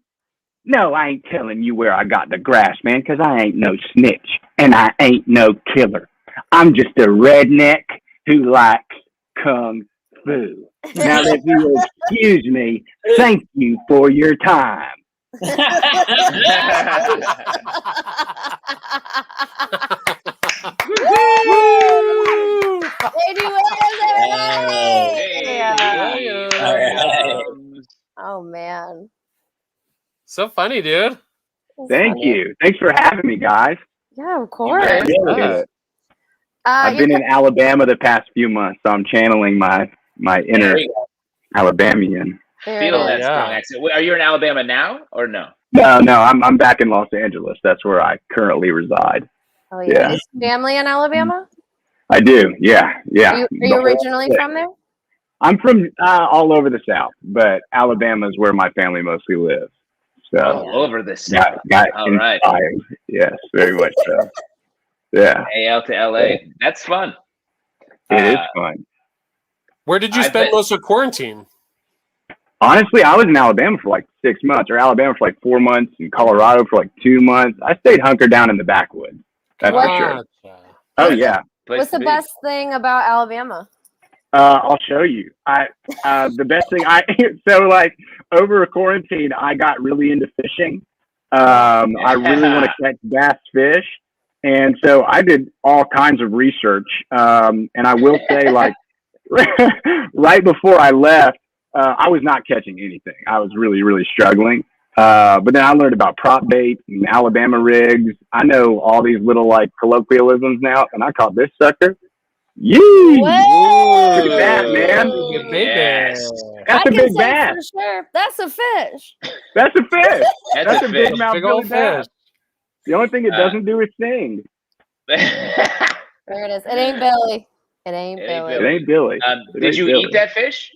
S7: No, I ain't telling you where I got the grass, man, because I ain't no snitch. and I ain't no killer. I'm just a redneck who likes kung fu. Now, if you excuse me, thank you for your time.
S4: Oh man.
S3: So funny, dude.
S7: Thank you. Thanks for having me, guys.
S4: Yeah, of course.
S7: I've been in Alabama the past few months, so I'm channeling my inner Alabamian.
S2: Feel that strong accent. Are you in Alabama now or no?
S7: No, I'm back in Los Angeles. That's where I currently reside.
S4: Oh yeah. Is family in Alabama?
S7: I do. Yeah.
S4: Are you originally from there?
S7: I'm from all over the South, but Alabama is where my family mostly lives. So
S2: all over the South.
S7: Got
S2: all right.
S7: Yes, very much so. Yeah.
S2: AL to LA. That's fun.
S7: It is fun.
S3: Where did you spend most of quarantine?
S7: Honestly, I was in Alabama for like 6 months, or Alabama for like 4 months, and Colorado for like 2 months. I stayed hunkered down in the backwoods. That's for sure. Oh yeah.
S4: What's the best thing about Alabama?
S7: I'll show you. The best thing so like over quarantine, I got really into fishing. I really want to catch bass fish, and so I did all kinds of research. And I will say, like, right before I left, I was not catching anything. I was really, really struggling. But then I learned about prop bait and Alabama rigs. I know all these little like colloquialisms now, and I caught this sucker. Yee! Look at that, man.
S2: Yes.
S7: That's a big bass.
S4: For sure. That's a fish.
S7: That's a fish.
S2: That's a
S7: big
S2: fish.
S7: mouth
S3: Big old
S7: bass.
S3: fish.
S7: The only thing it doesn't do is sing.
S4: There it is. It ain't Billy. It ain't Billy.
S7: It ain't Billy.
S2: Did you eat that fish?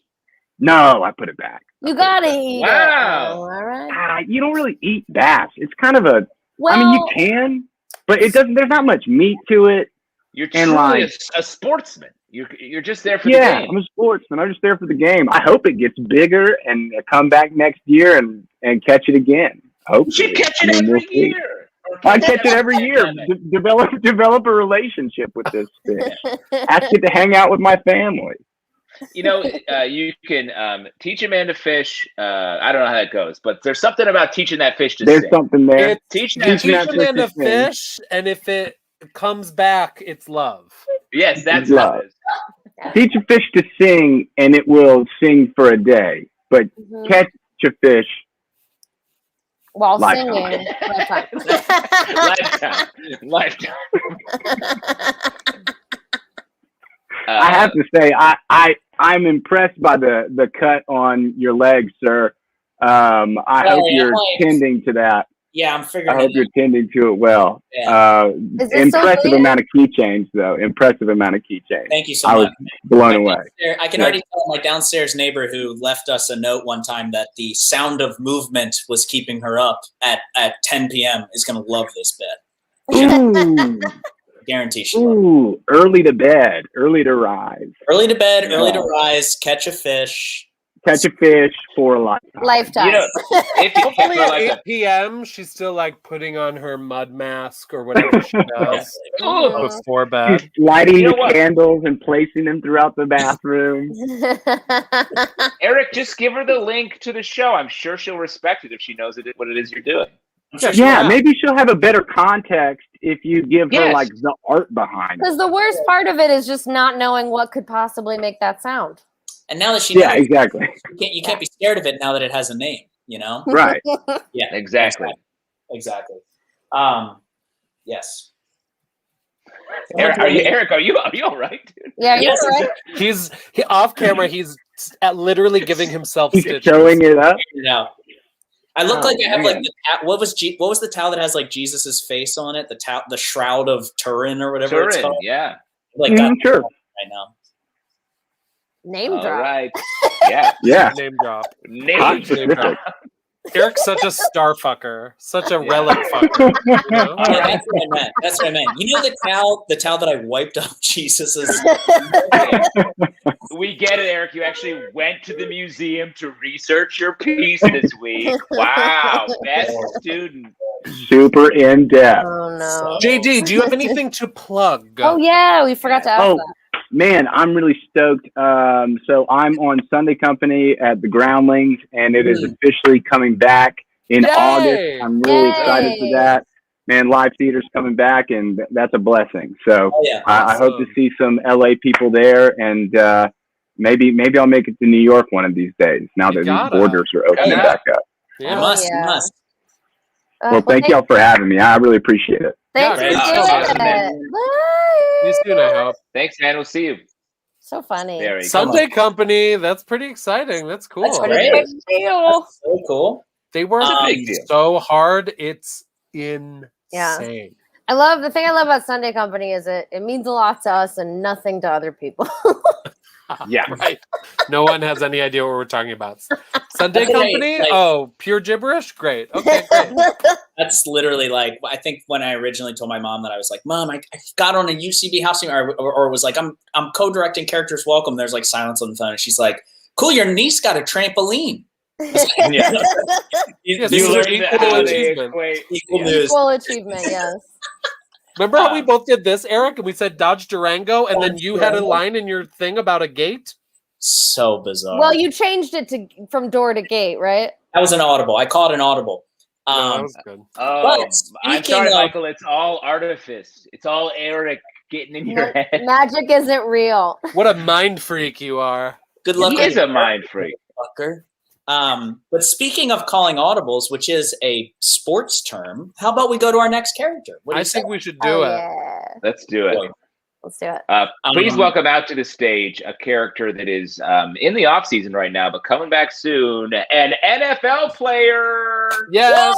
S7: No, I put it back.
S4: You gotta eat it.
S2: Wow.
S4: Oh, all right.
S7: You don't really eat bass. It's kind of a.
S4: Well,
S7: I mean, you can, but it doesn't. There's not much meat to it.
S2: You're truly a sportsman. You're just there for the
S7: Yeah,
S2: game.
S7: I'm a sportsman. I'm just there for the game. I hope it gets bigger and come back next year and catch it again. Hopefully.
S2: You should catch it every year.
S7: I catch it every year. Develop a relationship with this fish. Ask it to hang out with my family.
S2: You know, you can teach a man to fish. I don't know how that goes, but there's something about teaching that fish to
S7: There's
S2: sing.
S7: something there.
S2: Teach
S3: Teach a man to fish, and if it comes back, it's love.
S2: Yes, that's
S7: love.
S2: what it is.
S7: Teach a fish to sing, and it will sing for a day. But catch a fish
S4: while
S7: lifetime.
S4: singing.
S2: Lifetime.
S7: I have to say, I'm impressed by the cut on your legs, sir. I hope you're tending to that.
S1: Yeah, I'm figuring.
S7: I hope you're tending to it well.
S1: Yeah.
S7: Impressive amount of keychains, though. Impressive amount of keychains.
S1: Thank you so
S7: much. I was blown away.
S1: I can already tell my downstairs neighbor who left us a note one time that the sound of movement was keeping her up at 10 p.m. is going to love this bit.
S7: Ooh.
S1: Guarantee she
S7: will. Early to bed, early to rise.
S1: Early to bed, early to rise, catch a fish.
S7: Catch a fish for a lifetime.
S4: Lifetime.
S2: You know,
S3: hopefully at 8 p.m. she's still like putting on her mud mask or whatever she does before bed.
S7: She's lighting the candles and placing them throughout the bathroom.
S2: Eric, just give her the link to the show. I'm sure she'll respect it if she knows what it is you're doing.
S7: Yeah, maybe she'll have a better context if you give her like the art behind it.
S4: Because the worst part of it is just not knowing what could possibly make that sound.
S1: And now that she knows,
S7: exactly.
S1: You can't be scared of it now that it has a name, you know?
S7: Right.
S1: Yeah.
S2: Exactly.
S1: Yes.
S2: Eric, are you all right, dude?
S4: Yeah, you're right.
S3: He's off camera. He's literally giving himself stitches.
S7: Showing it up.
S1: Yeah. I look like I have like what was the towel that has like Jesus's face on it? The shroud of Turin or whatever it's called.
S2: Yeah.
S1: Like that
S7: sure.
S1: Right now.
S4: Name drop.
S2: All right. Yeah.
S7: Yeah.
S3: Name drop.
S2: Name drop.
S3: Eric's such a star fucker, such a relic fucker. You know?
S1: That's what I meant. You know the towel that I wiped off Jesus's.
S2: We get it, Eric. You actually went to the museum to research your piece this week. Wow, best student.
S7: super in depth.
S4: Oh no.
S3: JD, do you have anything to plug?
S4: Oh yeah, we forgot to ask
S7: Oh,
S4: that.
S7: man, I'm really stoked. So I'm on Sunday Company at the Groundlings, and it is officially coming back in August. I'm really excited for that. Man, live theater's coming back, and that's a blessing. So I hope to see some LA people there, and maybe I'll make it to New York one of these days. Now that these borders are opening back up.
S1: You must.
S7: Well, thank y'all for having me. I really appreciate it.
S4: Thanks for doing it.
S3: See you soon, I hope.
S2: Thanks, man. We'll see you.
S4: So funny.
S3: Sunday Company. That's pretty exciting. That's cool.
S1: That's great. That's so cool.
S3: They work so hard. It's insane.
S4: Yeah. The thing I love about Sunday Company is it means a lot to us and nothing to other people.
S2: Yeah.
S3: Right. No one has any idea what we're talking about. Sunday Company? Pure gibberish? Great. Okay, great.
S1: That's literally like, I think when I originally told my mom that I was like, Mom, I got on a UCB housing or was like, I'm co-directing Characters Welcome. There's like silence on the phone. And she's like, cool, your niece got a trampoline.
S3: Equal achievement.
S4: Equal achievement, yes.
S3: Remember how we both did this, Eric? And we said Dodge Durango, and then you had a line in your thing about a gate?
S1: So bizarre.
S4: Well, you changed it from door to gate, right?
S1: That was an audible. I called it an audible.
S3: That was good.
S2: I'm sorry, Michael. It's all artifice. It's all Eric getting in your head.
S4: Magic isn't real.
S3: What a mind freak you are.
S1: Good luck.
S2: He is a mind freak.
S1: Fucker. But speaking of calling audibles, which is a sports term, how about we go to our next character?
S3: I think we should do it.
S4: Yeah.
S2: Let's do it.
S4: Let's do it.
S2: Please welcome out to the stage a character that is in the off season right now, but coming back soon, an NFL player.
S3: Yes.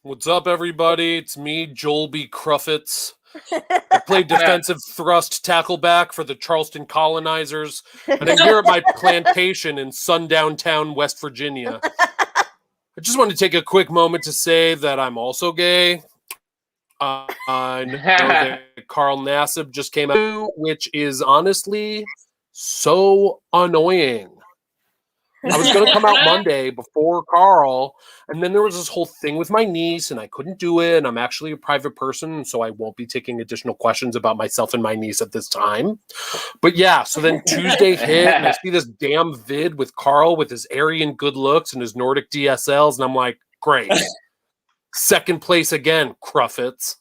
S3: What's up, everybody? It's me, Joel B. Cruffitz. I played defensive thrust tackleback for the Charleston Colonizers, and I'm here at my plantation in Sundown Town, West Virginia. I just want to take a quick moment to say that I'm also gay. I know that Carl Nassib just came out, which is honestly so annoying. I was going to come out Monday before Carl, and then there was this whole thing with my niece, and I couldn't do it, and I'm actually a private person, so I won't be taking additional questions about myself and my niece at this time. But yeah, so then Tuesday hit, and I see this damn vid with Carl with his Aryan good looks and his Nordic DSLs, and I'm like, great. Second place again, Cruffitz.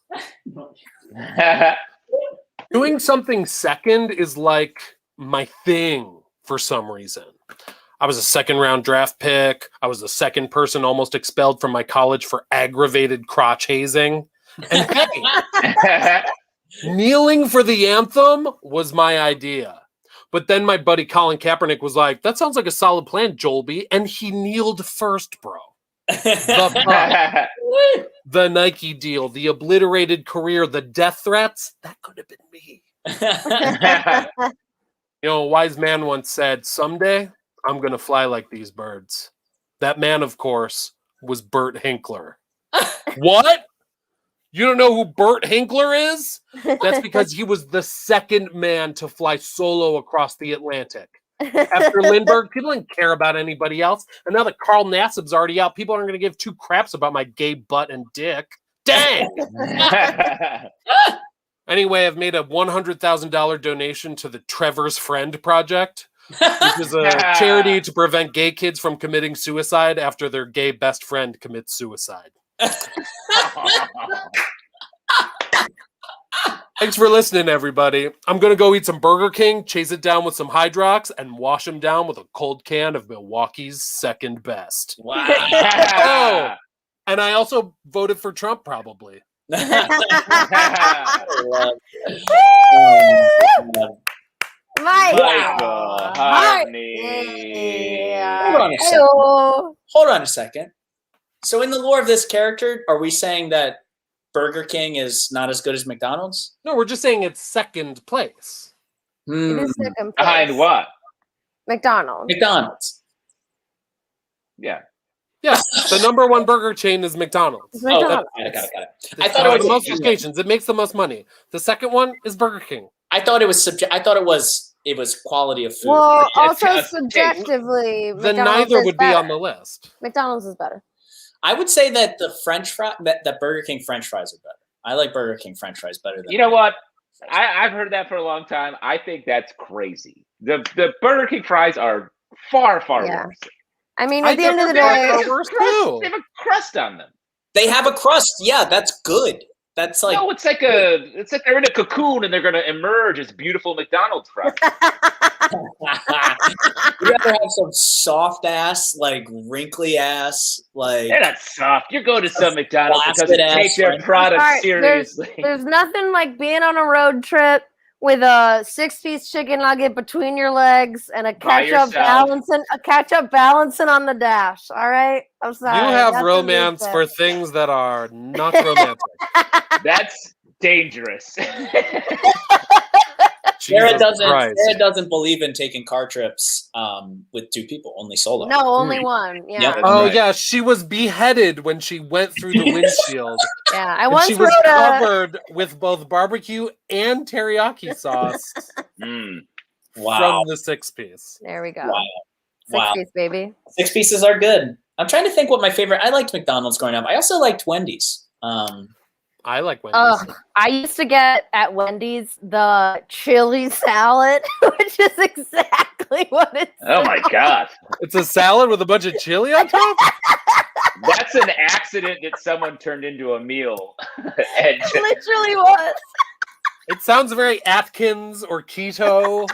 S3: Doing something second is like my thing for some reason. I was a second-round draft pick. I was the second person almost expelled from my college for aggravated crotch hazing. And hey, kneeling for the anthem was my idea. But then my buddy Colin Kaepernick was like, that sounds like a solid plan, Joel B. And he kneeled first, bro. The Nike deal, the obliterated career, the death threats, that could have been me. You know, a wise man once said, someday I'm going to fly like these birds. That man, of course, was Burt Hinkler. What? You don't know who Burt Hinkler is? That's because he was the second man to fly solo across the Atlantic. After Lindbergh, people didn't care about anybody else. And now that Carl Nassib's already out, people aren't going to give two craps about my gay butt and dick. Dang! Anyway, I've made a $100,000 donation to the Trevor's Friend Project, which is a charity to prevent gay kids from committing suicide after their gay best friend commits suicide. Thanks for listening, everybody. I'm going to go eat some Burger King, chase it down with some Hydrox, and wash them down with a cold can of Milwaukee's Second Best.
S1: Wow.
S3: Oh, and I also voted for Trump, probably.
S2: Michael Hartney.
S1: Hold on a second. So in the lore of this character, are we saying that Burger King is not as good as McDonald's?
S3: No, we're just saying it's second place.
S4: It is second place.
S2: Behind what?
S4: McDonald's.
S1: McDonald's.
S2: Yeah.
S3: Yeah, the number one burger chain is McDonald's.
S4: It's
S1: Oh,
S4: McDonald's.
S1: got it.
S3: I thought it was the most locations. It makes the most money. The second one is Burger King.
S1: I thought it was it was quality of food.
S4: Well,
S2: It's
S4: also
S2: just-
S4: subjectively,
S3: Then
S4: McDonald's
S3: neither
S4: is
S3: would be
S4: better.
S3: on the list.
S4: McDonald's is better.
S1: I would say that the that Burger King French fries are better. I like Burger King French fries better than.
S2: You know what? I've heard that for a long time. I think that's crazy. The Burger King fries are far
S4: Yeah.
S2: worse.
S4: I mean, at the end of the
S2: They
S4: day,
S2: have
S3: worse
S2: a crust-
S3: too.
S2: they have a crust on them.
S1: They have a crust. Yeah, that's good. That's like
S2: No, it's like they're in a cocoon and they're gonna emerge as beautiful McDonald's fries.
S1: you rather have some soft ass, like wrinkly ass, like
S2: They're not soft. You're going to some McDonald's because
S1: flaccid
S2: they
S1: ass
S2: take their
S1: French
S2: product
S4: fries.
S2: seriously.
S4: there's nothing like being on a road trip with a 6-piece chicken nugget between your legs and a
S2: By
S4: ketchup balancing on the dash. All right, I'm sorry.
S3: You have
S4: That's
S3: romance
S4: what
S3: for things that are not romantic.
S2: That's dangerous.
S1: Sarah
S3: Jesus Christ.
S1: doesn't believe in taking car trips with two people, only solo.
S4: No, only one. Yeah,
S1: Yep.
S3: Oh
S2: Right.
S3: yeah, she was beheaded when she went through the windshield.
S4: yeah. I
S3: And
S4: once
S3: she
S4: wrote
S3: was
S4: a.
S3: covered with both barbecue and teriyaki sauce
S1: Wow.
S3: from the 6-piece.
S4: There we go.
S1: Wow.
S4: 6-piece, baby.
S1: 6 pieces are good. I'm trying to think what my favorite. I liked McDonald's growing up. I also liked Wendy's.
S3: I like Wendy's.
S4: Oh, I used to get at Wendy's the chili salad, which is exactly what it's.
S2: Oh my god.
S3: It's a salad with a bunch of chili on top?
S2: That's an accident that someone turned into a meal. And
S4: It literally was.
S3: It sounds very Atkins or keto.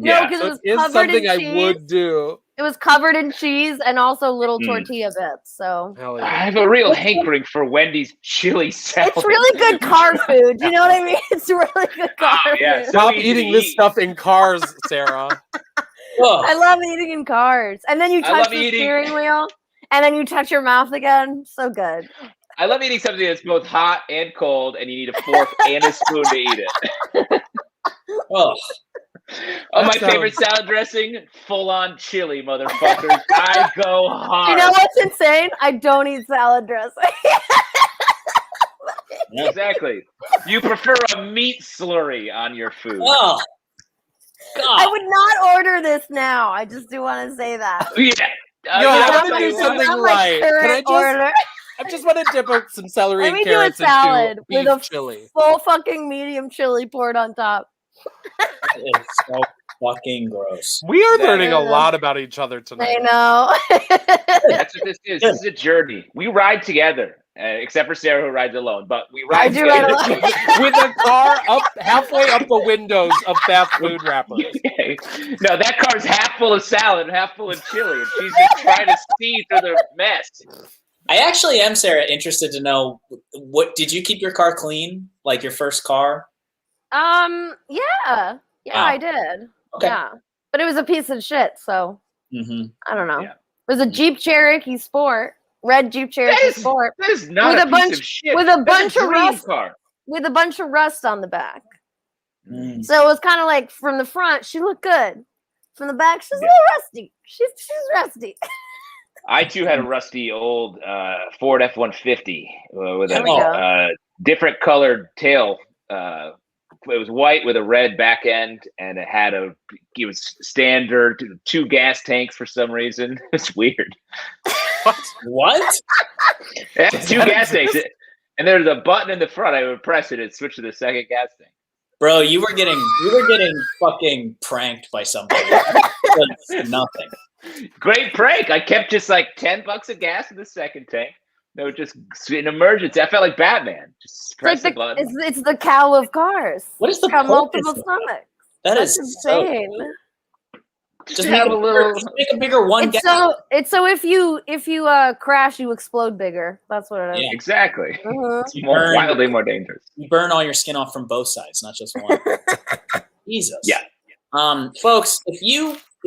S4: No,
S2: yeah.
S4: because
S3: So
S4: it was
S3: it is
S4: covered
S3: something
S4: in
S3: I
S4: cheese.
S3: would do.
S4: It was covered in cheese and also little
S2: Mm.
S4: tortilla bits. So
S3: Hell
S2: I
S3: yeah.
S2: have a real hankering for Wendy's chili salad.
S4: it's really good car food. You know what I mean? It's really good car
S2: yeah,
S4: food.
S2: so
S3: Stop
S2: easy to
S3: eating this
S2: eat.
S3: stuff in cars, Sarah.
S1: Oh,
S4: I love eating in cars. And then you
S2: I
S4: touch
S2: love
S4: the
S2: eating-
S4: steering wheel and then you touch your mouth again. So good.
S2: I love eating something that's both hot and cold, and you need a fork and a spoon to eat it.
S1: oh.
S2: Oh, my
S3: That
S2: favorite salad dressing? Full-on chili, motherfuckers. I go hard.
S4: You know what's insane? I don't eat salad dressing.
S2: Exactly. You prefer a meat slurry on your food.
S1: Oh.
S4: I
S1: God.
S4: would not order this now. I just do want to say that.
S2: Yeah.
S3: Yo,
S2: I mean,
S3: I'm
S2: I'll
S3: gonna
S2: tell
S3: do
S2: you what.
S3: something
S4: Not my
S3: right. Can I
S4: current
S3: just?
S4: order.
S3: I just want to dip up some celery
S4: Let
S3: and
S4: me do a
S3: carrots
S4: salad
S3: into
S4: with
S3: beef
S4: a
S3: chili.
S4: full fucking medium chili poured on top.
S1: It's so fucking gross.
S3: We are
S2: Yeah.
S3: learning a lot about each other
S4: I
S3: tonight.
S4: know.
S2: That's what this is. This is a journey. We ride together, except for Sarah who rides alone. But we
S4: I
S2: ride
S4: do ride
S2: together.
S4: alone.
S3: With a car up halfway up the windows of fast food wrappers.
S2: No, that car's half full of salad and half full of chili, and she's just trying to see through the mess.
S1: I actually am, Sarah, interested to know what did you keep your car clean? Like your first car?
S4: Yeah,
S1: Wow.
S4: I did.
S1: Okay.
S4: Yeah, but it was a piece of shit. So
S1: Mm-hmm.
S4: I don't know.
S2: Yeah.
S4: It was a Jeep Cherokee Sport, red Jeep Cherokee Sport
S2: That is not
S4: With
S2: a
S4: a
S2: piece
S4: bunch-
S2: of shit.
S4: with a
S2: That's
S4: bunch of
S2: dream
S4: rust.
S2: car.
S4: with a bunch of rust on the back.
S1: Mm.
S4: So it was kind of like from the front, she looked good. From the back, she's a
S2: Yeah.
S4: little rusty. She's rusty.
S2: I too had a rusty old Ford F-150 with
S4: There
S2: a
S4: we go.
S2: different colored tail. It was white with a red back end, and it was standard 2 gas tanks for some reason. It's weird.
S1: What?
S2: It had 2 gas tanks, and there's a button in the front. I would press it, it'd switch to the second gas tank.
S1: Bro, you were getting fucking pranked by somebody. That's nothing.
S2: Great prank! I kept just like $10 of gas in the second tank. No, just in emergency. I felt like Batman. Just press
S4: It's like
S2: the button.
S4: it's the cow of cars.
S1: What is the
S4: It's got
S1: purpose
S4: multiple
S1: of that?
S4: stomachs.
S1: That
S4: That's
S1: is so,
S4: insane.
S1: just
S2: to
S1: make
S2: have
S1: a
S2: a little.
S1: make a bigger one.
S4: It's so if you crash, you explode bigger. That's what it is.
S1: Yeah.
S2: Exactly.
S4: Mhm.
S2: It's wildly more dangerous.
S1: You burn all your skin off from both sides, not just one. Jesus.
S2: Yeah.
S1: Folks, if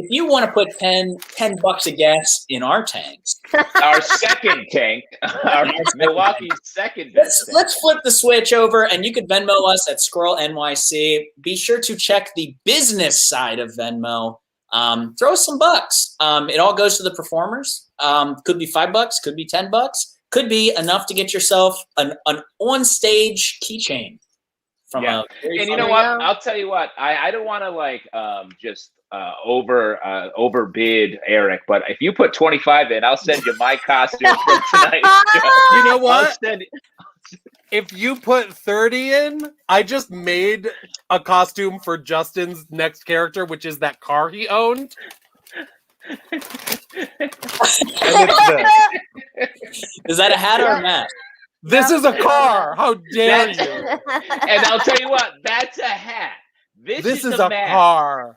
S1: you want to put $10 of gas in our tanks,
S2: Our second tank, our Milwaukee's second best tank.
S1: let's flip the switch over, and you could Venmo us at Squirrel NYC. Be sure to check the business side of Venmo. throw some bucks. It all goes to the performers. Could be $5, could be $10, could be enough to get yourself an on-stage keychain. And
S2: you know what? I'll tell you what. I don't want to just overbid Eric, but if you put 25 in, I'll send you my costume for tonight.
S3: You know what? If you put 30 in, I just made a costume for Justin's next character, which is that car he owned.
S1: Is that a hat or a mask?
S3: This is a car. How dare you?
S2: And I'll tell you what, that's a hat. This is a
S3: car.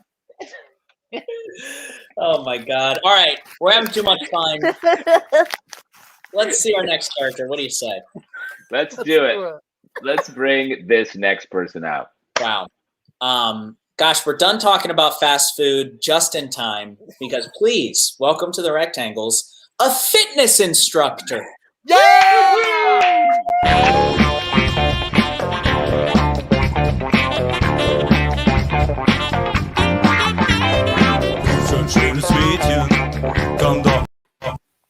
S1: Oh my God. All right. We're having too much fun. Let's see our next character. What do you say?
S2: Let's do it. Let's bring this next person out.
S1: Wow. Gosh, we're done talking about fast food just in time because please welcome to the Rectangles, a fitness instructor.
S3: Yay!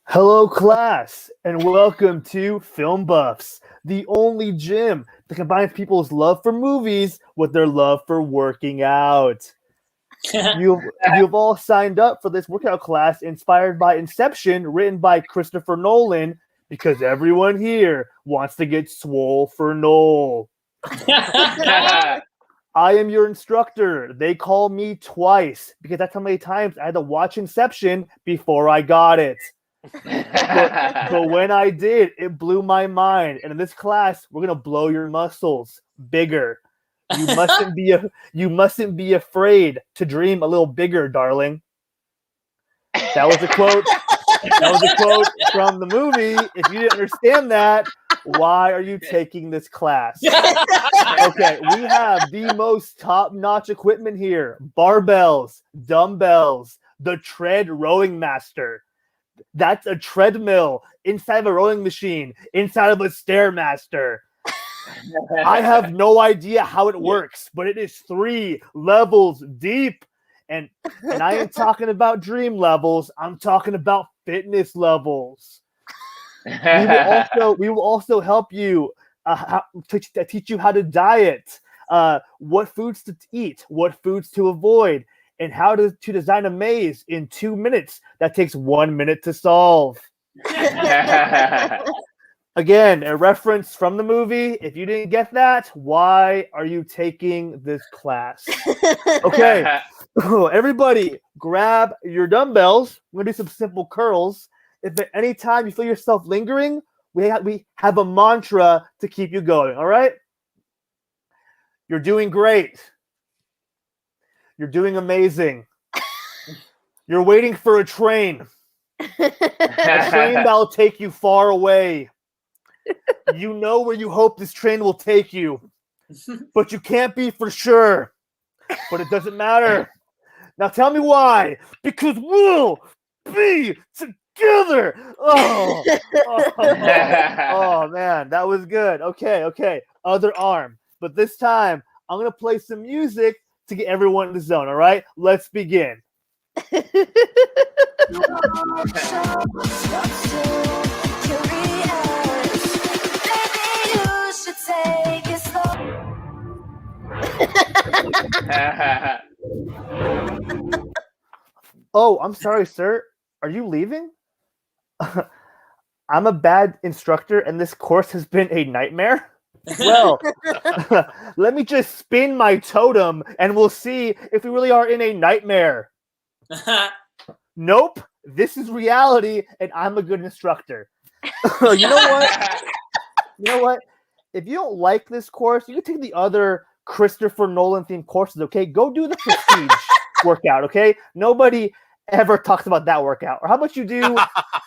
S8: Hello, class, and welcome to Film Buffs, the only gym that combines people's love for movies with their love for working out. You've all signed up for this workout class inspired by Inception, written by Christopher Nolan, because everyone here wants to get swole for Noel. I am your instructor. They call me twice because that's how many times I had to watch Inception before I got it. But when I did, it blew my mind. And in this class, we're gonna blow your muscles bigger. You mustn't be afraid to dream a little bigger, darling. That was a quote. That was a quote from the movie. If you didn't understand that, why are you taking this class? Okay, we have the most top-notch equipment here. Barbells, dumbbells, the tread rowing master. That's a treadmill inside of a rowing machine, inside of a Stairmaster. I have no idea how it works, but it is 3 levels deep. And I ain't talking about dream levels. I'm talking about fitness levels. We will also help you teach you how to diet, what foods to eat, what foods to avoid, and how to design a maze in 2 minutes that takes 1 minute to solve. Again, a reference from the movie. If you didn't get that, why are you taking this class? Okay, everybody grab your dumbbells. We're going to do some simple curls. If at any time you feel yourself lingering, we have a mantra to keep you going, all right? You're doing great. You're doing amazing. You're waiting for a train. A train that will take you far away. You know where you hope this train will take you, but you can't be for sure. But it doesn't matter. Now tell me why. Because we'll be together. Oh, man, that was good. Okay. Other arm. But this time, I'm going to play some music to get everyone in the zone, all right? Let's begin. Oh, I'm sorry, sir. Are you leaving? I'm a bad instructor, and this course has been a nightmare. Well, let me just spin my totem, and we'll see if we really are in a nightmare. Nope, this is reality, and I'm a good instructor. You know what? If you don't like this course, you can take the other Christopher Nolan themed courses, okay? Go do the Prestige workout, okay? Nobody ever talks about that workout. Or how about you do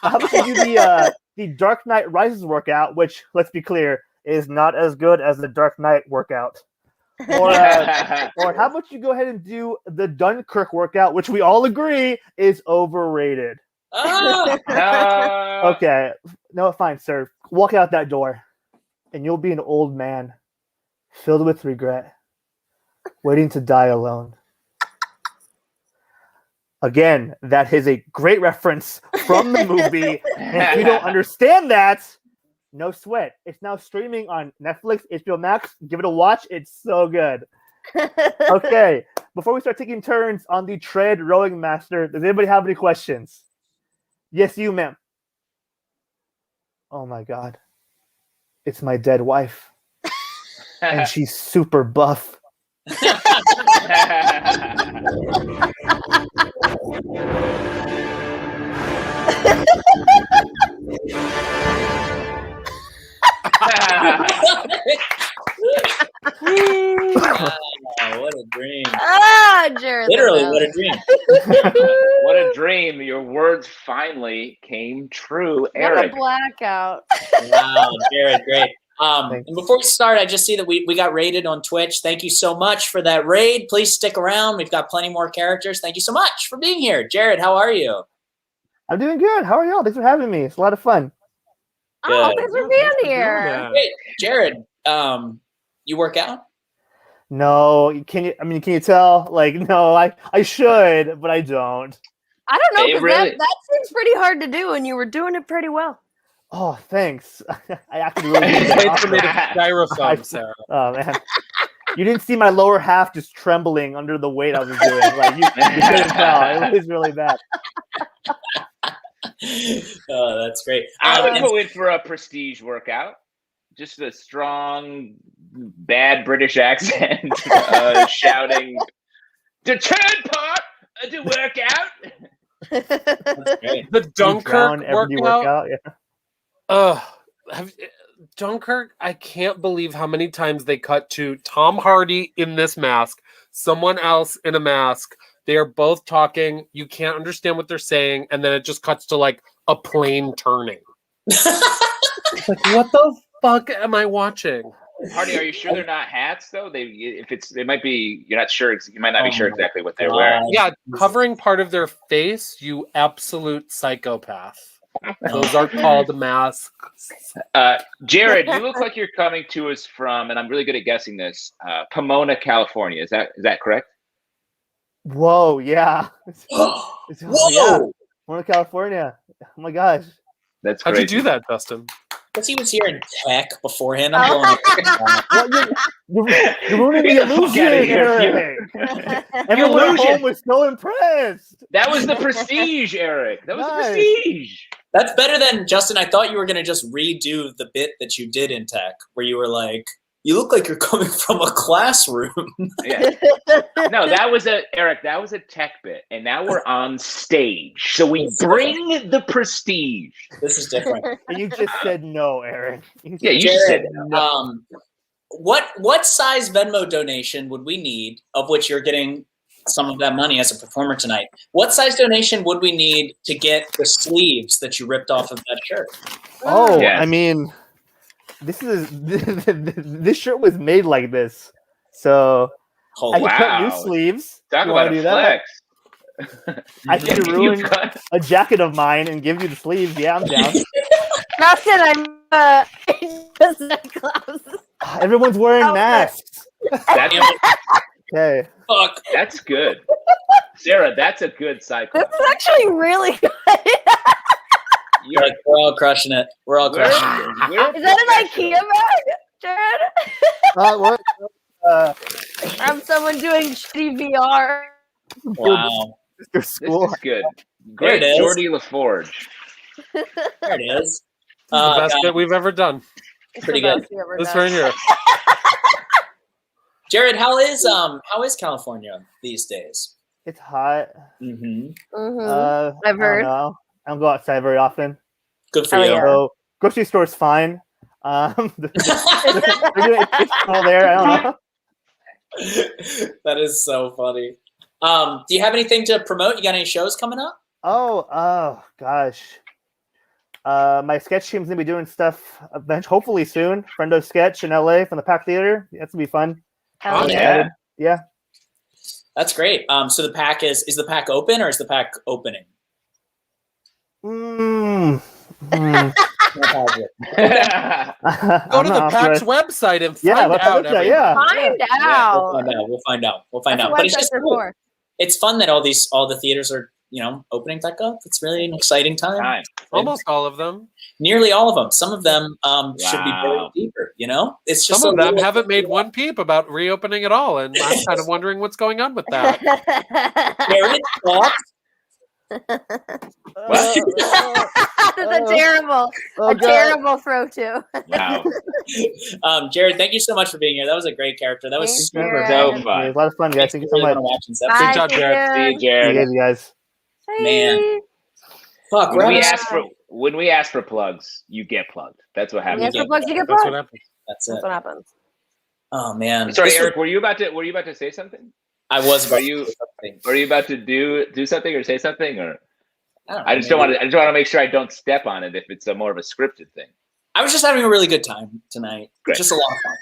S8: the Dark Knight Rises workout, which, let's be clear, is not as good as the Dark Knight workout. Or how about you go ahead and do the Dunkirk workout, which we all agree is overrated. Okay. No, fine, sir. Walk out that door, and you'll be an old man, filled with regret, waiting to die alone. Again, that is a great reference from the movie. And if you don't understand that, no sweat. It's now streaming on Netflix, HBO Max. Give it a watch. It's so good. Okay, before we start taking turns on the tread rowing master, does anybody have any questions? Yes, you, ma'am. Oh my God. It's my dead wife. And she's super buff.
S1: What a dream.
S4: Jared.
S1: Literally, what a dream.
S2: What a dream. Your words finally came true, Eric.
S4: What a blackout.
S1: Wow, Jared, great. And before we start, I just see that we got raided on Twitch. Thank you so much for that raid. Please stick around. We've got plenty more characters. Thank you so much for being here. Jared, how are you?
S8: I'm doing good. How are y'all? Thanks for having me. It's a lot of fun.
S4: Oh, thanks for being here.
S1: Hey, Jared, you work out?
S8: No, can you tell? Like, no, I should, but I don't.
S4: I don't know,
S2: Hey,
S4: because
S2: really?
S4: that seems pretty hard to do, and you were doing it pretty well.
S8: Oh, thanks. I actually really did
S3: It's made of
S8: that.
S3: styrofoam, Sarah.
S8: Oh man, you didn't see my lower half just trembling under the weight I was doing. Like you couldn't tell. It was really bad.
S1: Oh, that's great.
S2: I would go in for a prestige workout. Just a strong, bad British accent, shouting, "The turn part to work out."
S1: That's great.
S3: The Dunkirk workout.
S8: Yeah.
S3: Dunkirk, I can't believe how many times they cut to Tom Hardy in this mask, someone else in a mask. They are both talking. You can't understand what they're saying, and then it just cuts to like a plane turning. It's like, what the fuck am I watching?
S2: Hardy, are you sure they're not hats though? They might be. You're not sure. You might not be sure exactly what they're wearing.
S3: Yeah, covering part of their face. You absolute psychopath. Those are called masks.
S2: Jared, you look like you're coming to us from, and I'm really good at guessing this, Pomona, California. Is that correct?
S8: Whoa, yeah.
S1: Whoa!
S8: Yeah. We're in California. Oh my gosh.
S2: That's
S3: How'd
S2: crazy.
S3: you do that, Dustin?
S1: Because he was here in tech beforehand. I'm going
S8: You're ruining the
S2: Get the fuck outta
S8: illusion,
S2: here.
S8: Eric. Everyone at home was so impressed.
S2: That was the prestige, Eric. That was the
S8: Nice.
S2: prestige.
S1: That's better than, Justin, I thought you were going to just redo the bit that you did in tech, where you were like, you look like you're coming from a classroom.
S2: Yeah. No, that was Eric, that was a tech bit. And now we're on stage. So we bring the prestige.
S1: This is different.
S8: And you just said no, Eric.
S2: Yeah, you just said no.
S1: What size Venmo donation would we need, of which you're getting some of that money as a performer tonight? What size donation would we need to get the sleeves that you ripped off of that shirt?
S8: Oh,
S2: Yes.
S8: I mean, this shirt was made like this, so I can cut new
S2: Wow.
S8: sleeves.
S2: Talk
S8: You
S2: about
S8: wanna
S2: a
S8: do that?
S2: flex.
S8: I can
S2: You
S8: ruin
S2: cut-
S8: a jacket of mine and give you the sleeves. Yeah, I'm down.
S4: Justin, I'm just necklace.
S8: Everyone's wearing
S4: Oh,
S8: masks. Okay.
S1: Fuck.
S2: That's good. Sarah, that's a good cycle.
S4: This is actually really good.
S2: You're,
S1: Like, we're all crushing it. We're all crushing it.
S2: we're
S4: Is that an IKEA bag, Jared?
S8: What?
S4: From someone doing shitty VR.
S1: Wow.
S8: Your
S2: This
S8: school.
S2: is good.
S1: There
S2: Great,
S1: it is.
S2: Geordie LaForge.
S1: There it is.
S3: The best
S1: God,
S3: bit we've ever done.
S1: pretty good.
S3: This right here.
S1: Jared, how is California these days?
S8: It's hot.
S1: Mm-hmm.
S4: Mm-hmm.
S8: I
S4: I've heard.
S8: don't know. I don't go outside very often.
S1: Good for
S4: Oh,
S1: you.
S4: yeah.
S8: So grocery store's fine. It's still there. I don't know.
S1: That is so funny. Do you have anything to promote? You got any shows coming up?
S8: Oh gosh. My sketch team's gonna be doing stuff hopefully soon. Friendo sketch in LA from the Pack Theater. That's gonna be fun.
S4: Hell
S2: Oh,
S4: yeah.
S2: yeah.
S1: That's great. So the pack is the pack open or is the pack opening?
S8: Mm.
S3: Go to the PAX website and find out.
S8: Yeah.
S4: Find out.
S1: We'll find out.
S4: That's
S1: But
S4: what
S1: it's just
S4: websites are
S1: cool.
S4: for.
S1: it's fun that all the theaters are, opening back up. It's really an exciting time.
S3: Almost all of them.
S1: Nearly all of them. Some of them should be buried deeper, It's just
S3: some of them haven't made one peep about reopening at all, and I'm kind of wondering what's going on with that.
S1: Jared, thoughts?
S4: That's a terrible throw too.
S2: Wow.
S1: Jared, thank you so much for being here. That was a great character. That was super
S2: So
S1: fun.
S2: fun.
S8: It was a lot of fun, guys. Thank you so much.
S3: Good job, Jared.
S2: See you, Jared.
S8: See you guys.
S1: Man. Fuck,
S2: When we ask for plugs, you get plugged. That's what happens.
S4: You get plugs, you get
S3: That's
S4: plugs.
S3: what happens.
S1: That's
S4: That's what happens.
S1: Oh man.
S2: Sorry, Eric. Were you about to say something?
S1: I was.
S2: Were you about to do something or say something, or? I just
S1: know,
S2: don't want to make sure I don't step on it if it's a more of a scripted thing.
S1: I was just having a really good time tonight.
S2: Great.
S1: Just a lot of fun.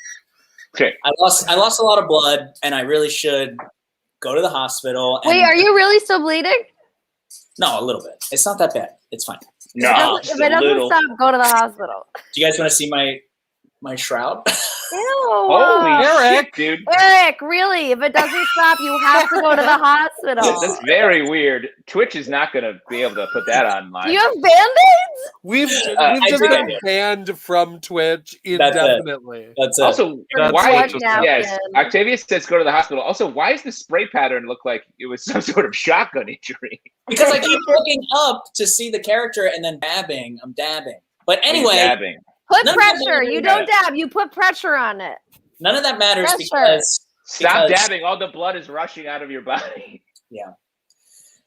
S2: Great.
S1: I lost a lot of blood, and I really should go to the hospital.
S4: Wait, are you really still bleeding?
S1: No, a little bit. It's not that bad. It's fine.
S2: No,
S4: If it doesn't stop, go to the hospital.
S1: Do you guys want to see my shroud?
S4: Ew.
S2: Holy
S3: Eric.
S2: shit, dude.
S4: Eric, really? If it doesn't stop, you have to go to the hospital.
S2: That's very weird. Twitch is not going to be able to put that online.
S4: Do you have Band-Aids?
S3: We've just been banned from Twitch indefinitely.
S1: That's it.
S2: Also,
S3: That's
S2: why?
S3: just-
S2: Yes, Octavia says go to the hospital. Also, why does the spray pattern look like it was some sort of shotgun injury?
S1: Because I keep looking up to see the character and then dabbing. I'm dabbing. But anyway,
S2: Dabbing.
S4: Put
S1: None of
S4: pressure.
S1: that
S4: You don't dab. You put pressure on it.
S1: none of that matters
S4: Pressure.
S2: Stop
S1: because-
S2: dabbing. All the blood is rushing out of your body.
S1: Yeah.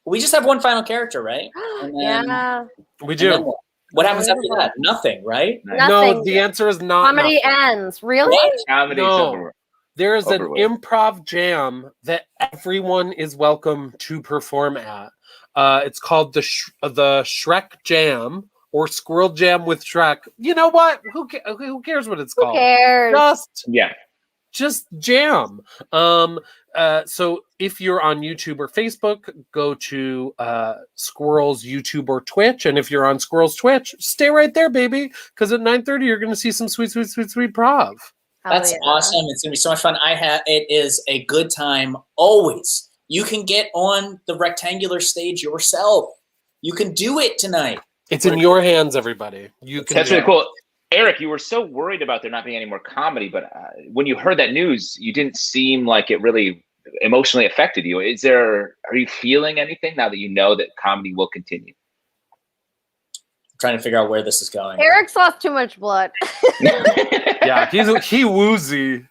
S1: We just have one final character, right? And then-
S4: Yeah.
S3: We
S1: and then
S3: do.
S1: what happens after that? Nothing, right?
S3: No,
S4: Nothing.
S3: the answer is not.
S4: Comedy
S3: nothing.
S4: ends. Really?
S1: What?
S2: Comedy's
S3: No.
S2: over.
S3: There is an
S2: Over with.
S3: improv jam that everyone is welcome to perform at. It's called the Shrek Jam or Squirrel Jam with Shrek. You know what? Who cares what it's
S4: Who
S3: called?
S4: cares?
S3: Just jam. So if you're on YouTube or Facebook, go to Squirrel's YouTube or Twitch, and if you're on Squirrel's Twitch, stay right there, baby, because at 9:30 you're going to see some sweet prov.
S1: That's awesome. It's gonna be so much fun. It is a good time always. You can get on the rectangular stage yourself. You can do it tonight.
S3: It's in your hands, everybody. You can.
S2: That's really cool. Eric, you were so worried about there not being any more comedy, but when you heard that news, you didn't seem like it really emotionally affected you. Are you feeling anything now that you know that comedy will continue?
S1: I'm trying to figure out where this is going.
S4: Eric's lost too much blood.
S3: Yeah, he woozy.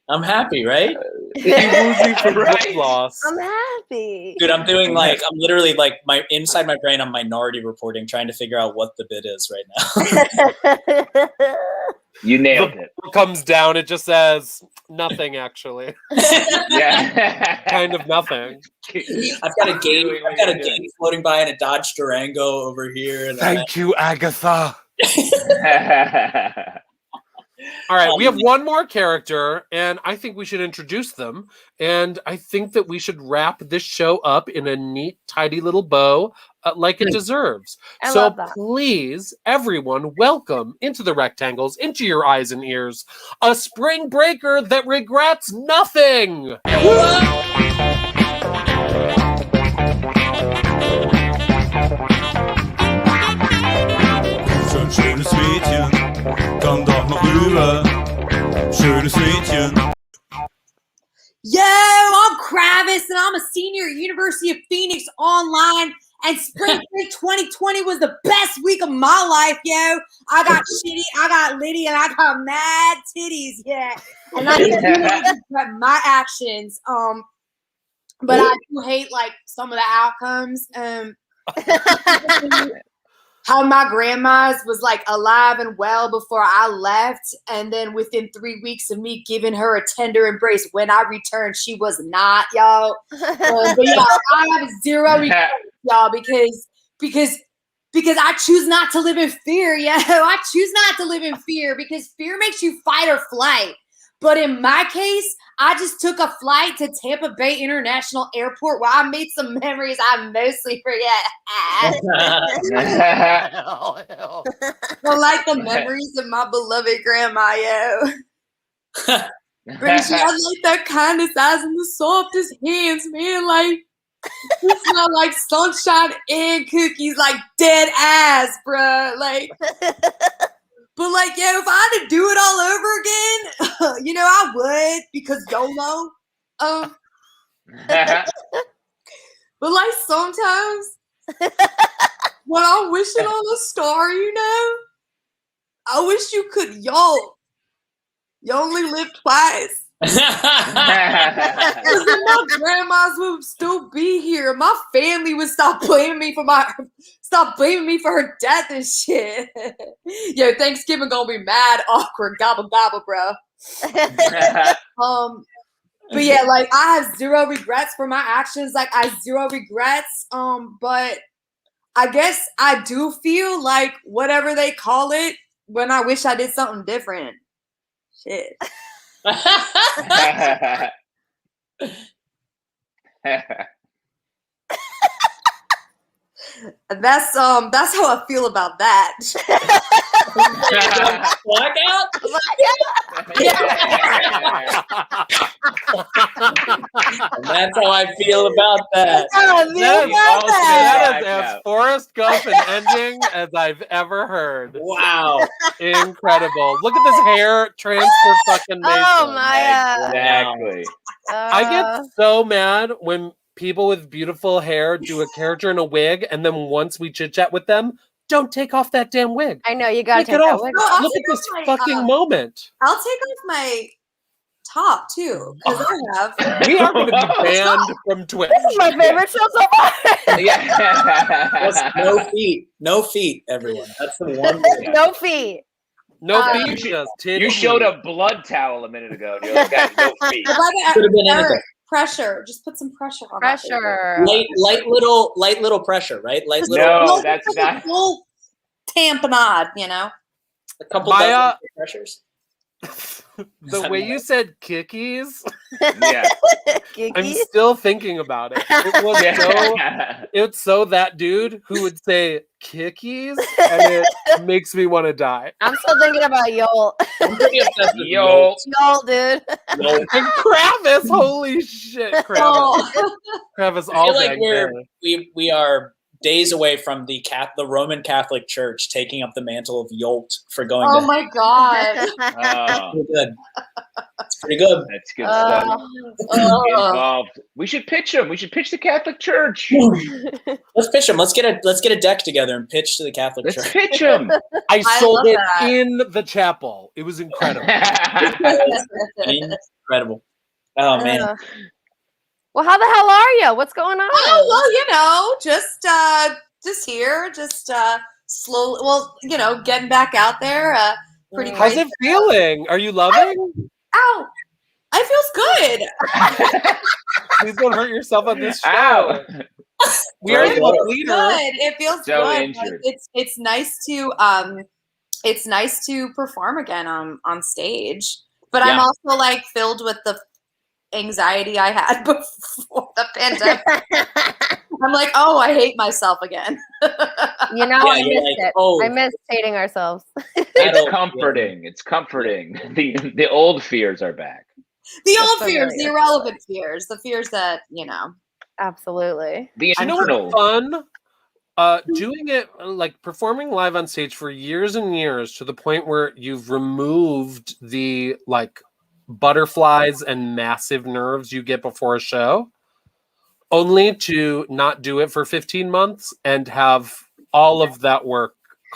S1: I'm happy, right?
S3: He woozy for blood loss.
S4: I'm happy.
S1: Dude, I'm literally inside my brain, I'm Minority Reporting, trying to figure out what the bid is right now.
S2: You nailed it.
S3: What comes down, it just says nothing, actually.
S2: Yeah.
S3: Kind of nothing.
S1: I've got a gate floating by in a Dodge Durango over here. And
S3: Thank you, Agatha. All right, we have one more character, and I think we should introduce them. And I think that we should wrap this show up in a neat, tidy little bow, like it deserves.
S4: I
S3: So
S4: love that.
S3: please, everyone, welcome into the rectangles, into your eyes and ears, a spring breaker that regrets nothing.
S5: Schönes Mädchen, komm doch noch rüber. Schönes Mädchen.
S9: Yo, I'm Kravis, and I'm a senior at University of Phoenix online. And Spring Break 2020 was the best week of my life, yo. I got shitty, I got litty, and I got mad titties, yeah. And I didn't regret my actions. But I do hate some of the outcomes. How my grandma's was alive and well before I left, and then within 3 weeks of me giving her a tender embrace when I returned, she was not, y'all. But y'all, I have zero regrets, y'all, because I choose not to live in fear, yo. I choose not to live in fear because fear makes you fight or flight. But in my case, I just took a flight to Tampa Bay International Airport where I made some memories I mostly forget. Well, like the memories of my beloved grandma, yo. Brings you out like that kindness eyes and the softest hands, man. Like, you smell like sunshine and cookies, like dead ass, bruh. Like, but like, yeah, if I had to do it all over again, you know, I would, because YOLO. But like sometimes when I'm wishing on a star, you know, I wish you could yolt. You only live twice. Because then my grandmas would still be here. My family would stop blaming me for her death and shit. Yo, Thanksgiving gonna be mad awkward. Gobble gobble, bro. But yeah, like I have zero regrets for my actions. Like I have zero regrets. But I guess I do feel like whatever they call it when I wish I did something different. Shit. That's how I feel about that.
S1: Blackout? That's how I feel about that.
S3: That is as Forrest Gump an ending as I've ever heard.
S1: Wow.
S3: Incredible. Look at this hair transfer fucking Mason.
S4: Oh my
S2: Exactly.
S3: I get so mad when people with beautiful hair do a character in a wig, and then once we chit chat with them, don't take off that damn wig.
S4: I know, you gotta
S3: Take
S4: take
S3: it
S4: that
S3: off.
S4: wig.
S9: No,
S3: Look at this fucking moment.
S9: I'll take off my top too, because I have.
S3: We are going to be banned from Twitch.
S4: This is my favorite show so far.
S1: No feet. No feet, everyone. That's the one thing.
S4: No feet.
S3: No feet, just titty.
S2: You showed a blood towel a minute ago. You're like, guys, no feet.
S1: Could have been anything.
S9: Pressure. Just put some pressure on
S4: Pressure.
S1: Light little pressure, right? Light little.
S2: No, that's not.
S9: Full tamponade, you know.
S1: A couple
S3: Maya,
S1: dozen pressures.
S3: The way you said kickies,
S2: Yeah.
S3: I'm still thinking about it. It was it's so that dude who would say kickies, and it makes me want to die.
S4: I'm still thinking about Yolt.
S1: I'm pretty obsessed with
S2: Yo.
S4: Yolt, dude.
S1: Yolt.
S3: And Kravis, holy shit, Kravis. Kravis
S1: I
S3: all
S1: feel like
S3: day.
S1: we are days away from the Roman Catholic Church taking up the mantle of Yolt for going
S9: Oh
S1: to
S9: my god.
S2: Oh,
S1: pretty good. It's pretty good.
S2: that's good stuff. Involved. We should pitch them. We should pitch the Catholic Church.
S1: Let's pitch them. Let's get a deck together and pitch to the Catholic
S2: Let's
S1: Church.
S2: pitch them.
S3: I sold
S9: love
S3: it
S9: that.
S3: in the chapel. It was incredible.
S1: Incredible. Oh man.
S4: Well, how the hell are you? What's going on?
S9: Oh well, you know, just here, just slowly. Well, you know, getting back out there. Pretty.
S3: How's it feeling? Are you loving?
S9: Ow! It feels good.
S3: Please don't hurt yourself on this show.
S2: Ow.
S3: We are
S1: Right.
S3: able to bleed her.
S9: Good. It feels
S2: So
S9: good.
S2: injured.
S9: Like, it's nice to perform again on stage. But I'm
S2: Yeah.
S9: also like filled with the anxiety I had before the pandemic. I'm like, oh, I hate myself again.
S4: You know,
S1: Yeah,
S4: I
S1: you're
S4: missed
S1: like,
S4: it.
S1: oh.
S4: I miss hating ourselves.
S2: It's comforting. It's comforting. The old fears are back.
S9: The old
S4: That's
S9: fears, the
S4: hilarious.
S9: irrelevant fears, the fears that, you know.
S4: Absolutely.
S2: The
S3: You know
S2: internal.
S3: what's fun? Doing it, like performing live on stage for years and years to the point where you've removed the like butterflies and massive nerves you get before a show, only to not do it for 15 months and have all of that work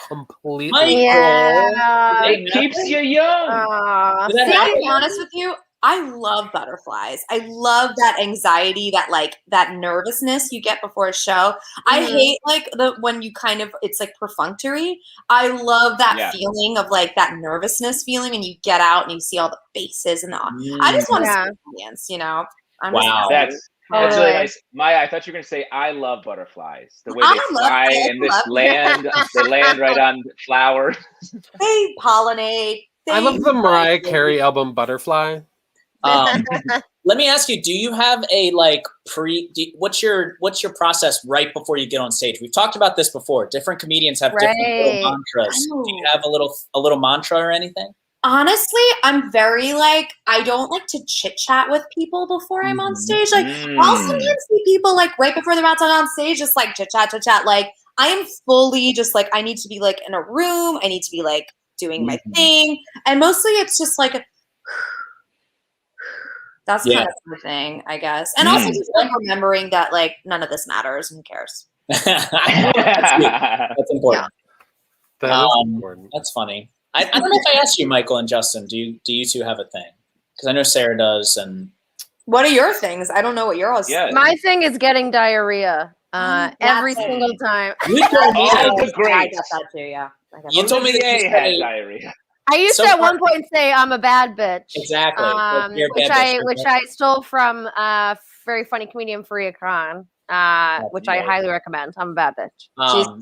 S3: completely.
S1: Michael.
S4: Yeah.
S2: It keeps you young.
S4: Aw,
S1: Did that
S9: See,
S1: happen?
S9: I'll be honest with you. I love butterflies. I love that anxiety, that nervousness you get before a show. I
S4: Mhm.
S9: hate like when you kind of it's like perfunctory. I love that
S2: Yeah.
S9: feeling of like that nervousness feeling, and you get out and you see all the faces and I just want to
S4: Yeah.
S9: see the audience. You know. I'm
S1: Wow.
S2: That's really
S4: Totally.
S2: nice. Maya, I thought you were going to say, I love butterflies. The way
S9: I
S2: they
S9: love
S2: fly
S9: it.
S2: in this
S9: Love-
S2: land. They land right on flowers.
S9: They pollinate.
S3: I love the Mariah Carey album Butterfly.
S1: Let me ask you: do you have a like what's your process right before you get on stage? We've talked about this before. Different comedians have different little
S4: Right.
S1: mantras.
S9: Oh.
S1: Do you have a little mantra or anything?
S9: Honestly, I'm very like, I don't like to chit chat with people before I'm on stage. Like, I'll sometimes see people like right before they're about to on stage, just like chit chat. Like, I am fully just like, I need to be like in a room. I need to be like doing my thing. And mostly it's just like, that's kind of the thing, I guess. And also just like remembering that like none of this matters. Who cares?
S1: That's important.
S3: Yeah. That is important.
S1: That's funny. I don't know if I asked you, Michael and Justin. Do you two have a thing? Because I know Sarah does. And
S9: what are your things? I don't know what yours.
S2: Yeah.
S4: My thing is getting diarrhea every single time.
S1: You told me
S9: I got that too. Yeah.
S1: You told me that you
S2: had diarrhea.
S4: I used to at one point say I'm a bad bitch.
S1: Exactly.
S4: Which I stole from very funny comedian Faria Khan, which I highly recommend. I'm a bad bitch.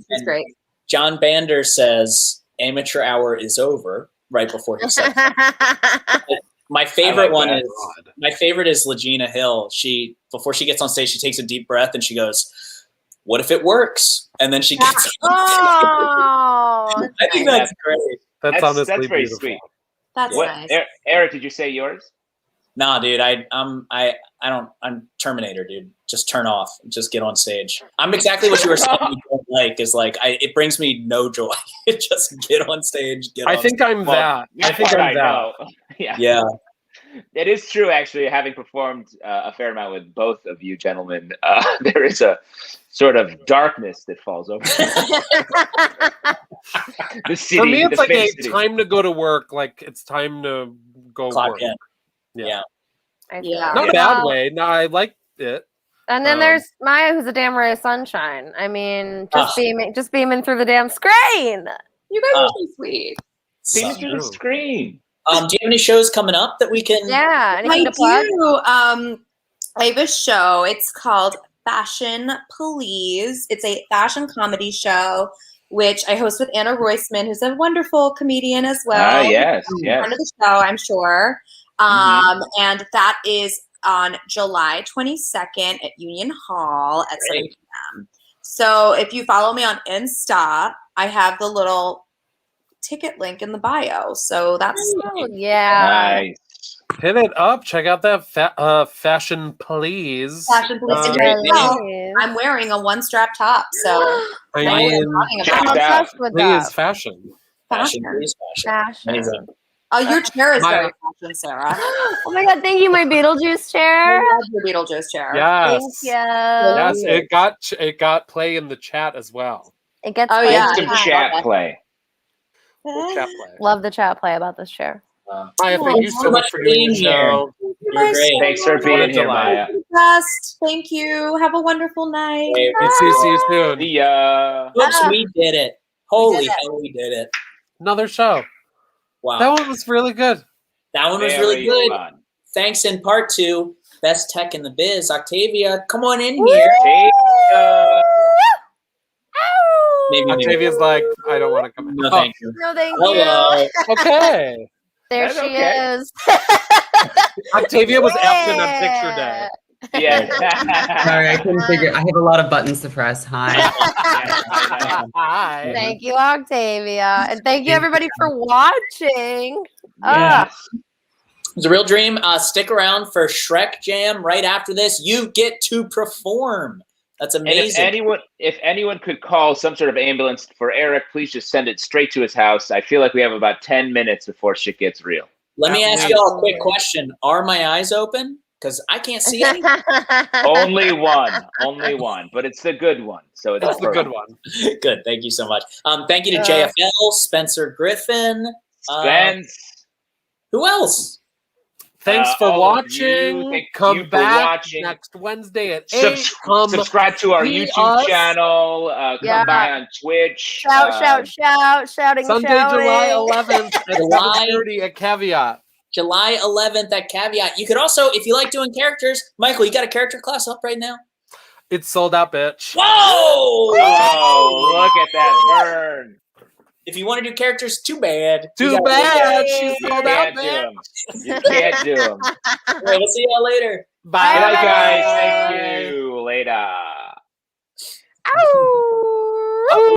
S4: She's great.
S1: John Bander says amateur hour is over right before he said my favorite one is my favorite is Legina Hill. She before she gets on stage, she takes a deep breath and she goes, "What if it works?" And then she gets I think that's great.
S3: That's honestly
S2: very
S3: beautiful.
S2: sweet.
S9: That's nice.
S2: Eric, did you say yours?
S1: Nah, dude, I'm Terminator, dude. Just turn off. Just get on stage. I'm exactly what you were saying. You don't like is like it brings me no joy. Just get on stage.
S3: I think I'm that.
S1: Yeah.
S2: It is true, actually. Having performed a fair amount with both of you gentlemen, there is a sort of darkness that falls over the city.
S3: For me, it's like a
S2: city.
S3: time to go to work. Like it's time to go
S1: clock
S3: work.
S1: in.
S4: Yeah.
S3: Not a bad way. No, I like it.
S4: And then there's Maya, who's a damn ray of sunshine. I mean, just beaming through the damn screen.
S9: You guys are so sweet.
S2: Beaming through the screen.
S1: Do you have any shows coming up that we can?
S4: Yeah,
S9: I do. I have a show. It's called Fashion Please. It's a fashion comedy show, which I host with Anna Roisman, who's a wonderful comedian as well.
S2: Yes.
S9: Friend of the show, I'm sure. And that is on July 22nd at Union Hall at 7 p.m. So if you follow me on Insta, I have the little ticket link in the bio. So that's
S2: nice.
S3: Hit it up. Check out that Fashion Please.
S9: Fashion Please. I'm wearing a one-strap top, so
S3: I mean,
S4: I'm obsessed with that.
S3: Please, fashion.
S1: Fashion. Amazing.
S9: Oh, your chair is very fashion, Sarah.
S4: Oh my god, thank you, my Beetlejuice chair.
S9: I love your Beetlejuice chair.
S3: Yes.
S4: Thank you.
S3: Yes, it got play in the chat as well.
S4: It gets
S2: some chat play.
S4: Love the chat play about this chair.
S3: Maya, thank you so much for doing the show.
S1: You're great.
S2: Thanks for being here, Maya.
S9: Best. Thank you. Have a wonderful night.
S3: See you soon.
S2: See ya.
S1: Oops, we did it. Holy hell, we did it.
S3: Another show.
S1: Wow.
S3: That one was really good.
S1: That one was really good. Fun. Thanks in part to Best Tech in the Biz. Octavia, come on in here. Maybe
S3: Octavia's like, I don't want to come in.
S1: No, thank you.
S4: No, thank
S1: you.
S3: Okay.
S4: There she is.
S3: Octavia was absent on picture day.
S2: Yeah.
S10: Sorry, I couldn't figure. I have a lot of buttons to press. Hi.
S3: Hi.
S4: Thank you, Octavia. And thank you, everybody, for watching.
S1: Yes. It's a real dream. Stick around for Shrek Jam right after this. You get to perform. That's amazing.
S2: And if anyone could call some sort of ambulance for Eric, please just send it straight to his house. I feel like we have about 10 minutes before shit gets real.
S1: Let me ask you all a quick question. Are my eyes open? Because I can't see anything.
S2: Only one, but it's the good one. So it's
S3: the good one.
S1: Good. Thank you so much. Thank you to JFL, Spencer Griffin.
S2: Spence.
S1: Who else?
S3: Thanks for watching. Come back next Wednesday at 8.
S2: Subscribe to our YouTube channel. Come by on Twitch.
S4: Shouting.
S3: Sunday, July 11th at 7:30 at Caveat.
S1: July 11th at Caveat. You could also, if you like doing characters, Michael, you got a character class up right now?
S3: It's sold out, bitch.
S1: Whoa!
S2: Oh, look at that burn.
S1: If you want to do characters, too bad.
S3: Too bad. She's sold out, bitch.
S2: You can't do them.
S1: All right, we'll see y'all later.
S3: Bye.
S2: Good night, guys. Thank you. Later.
S4: Ow.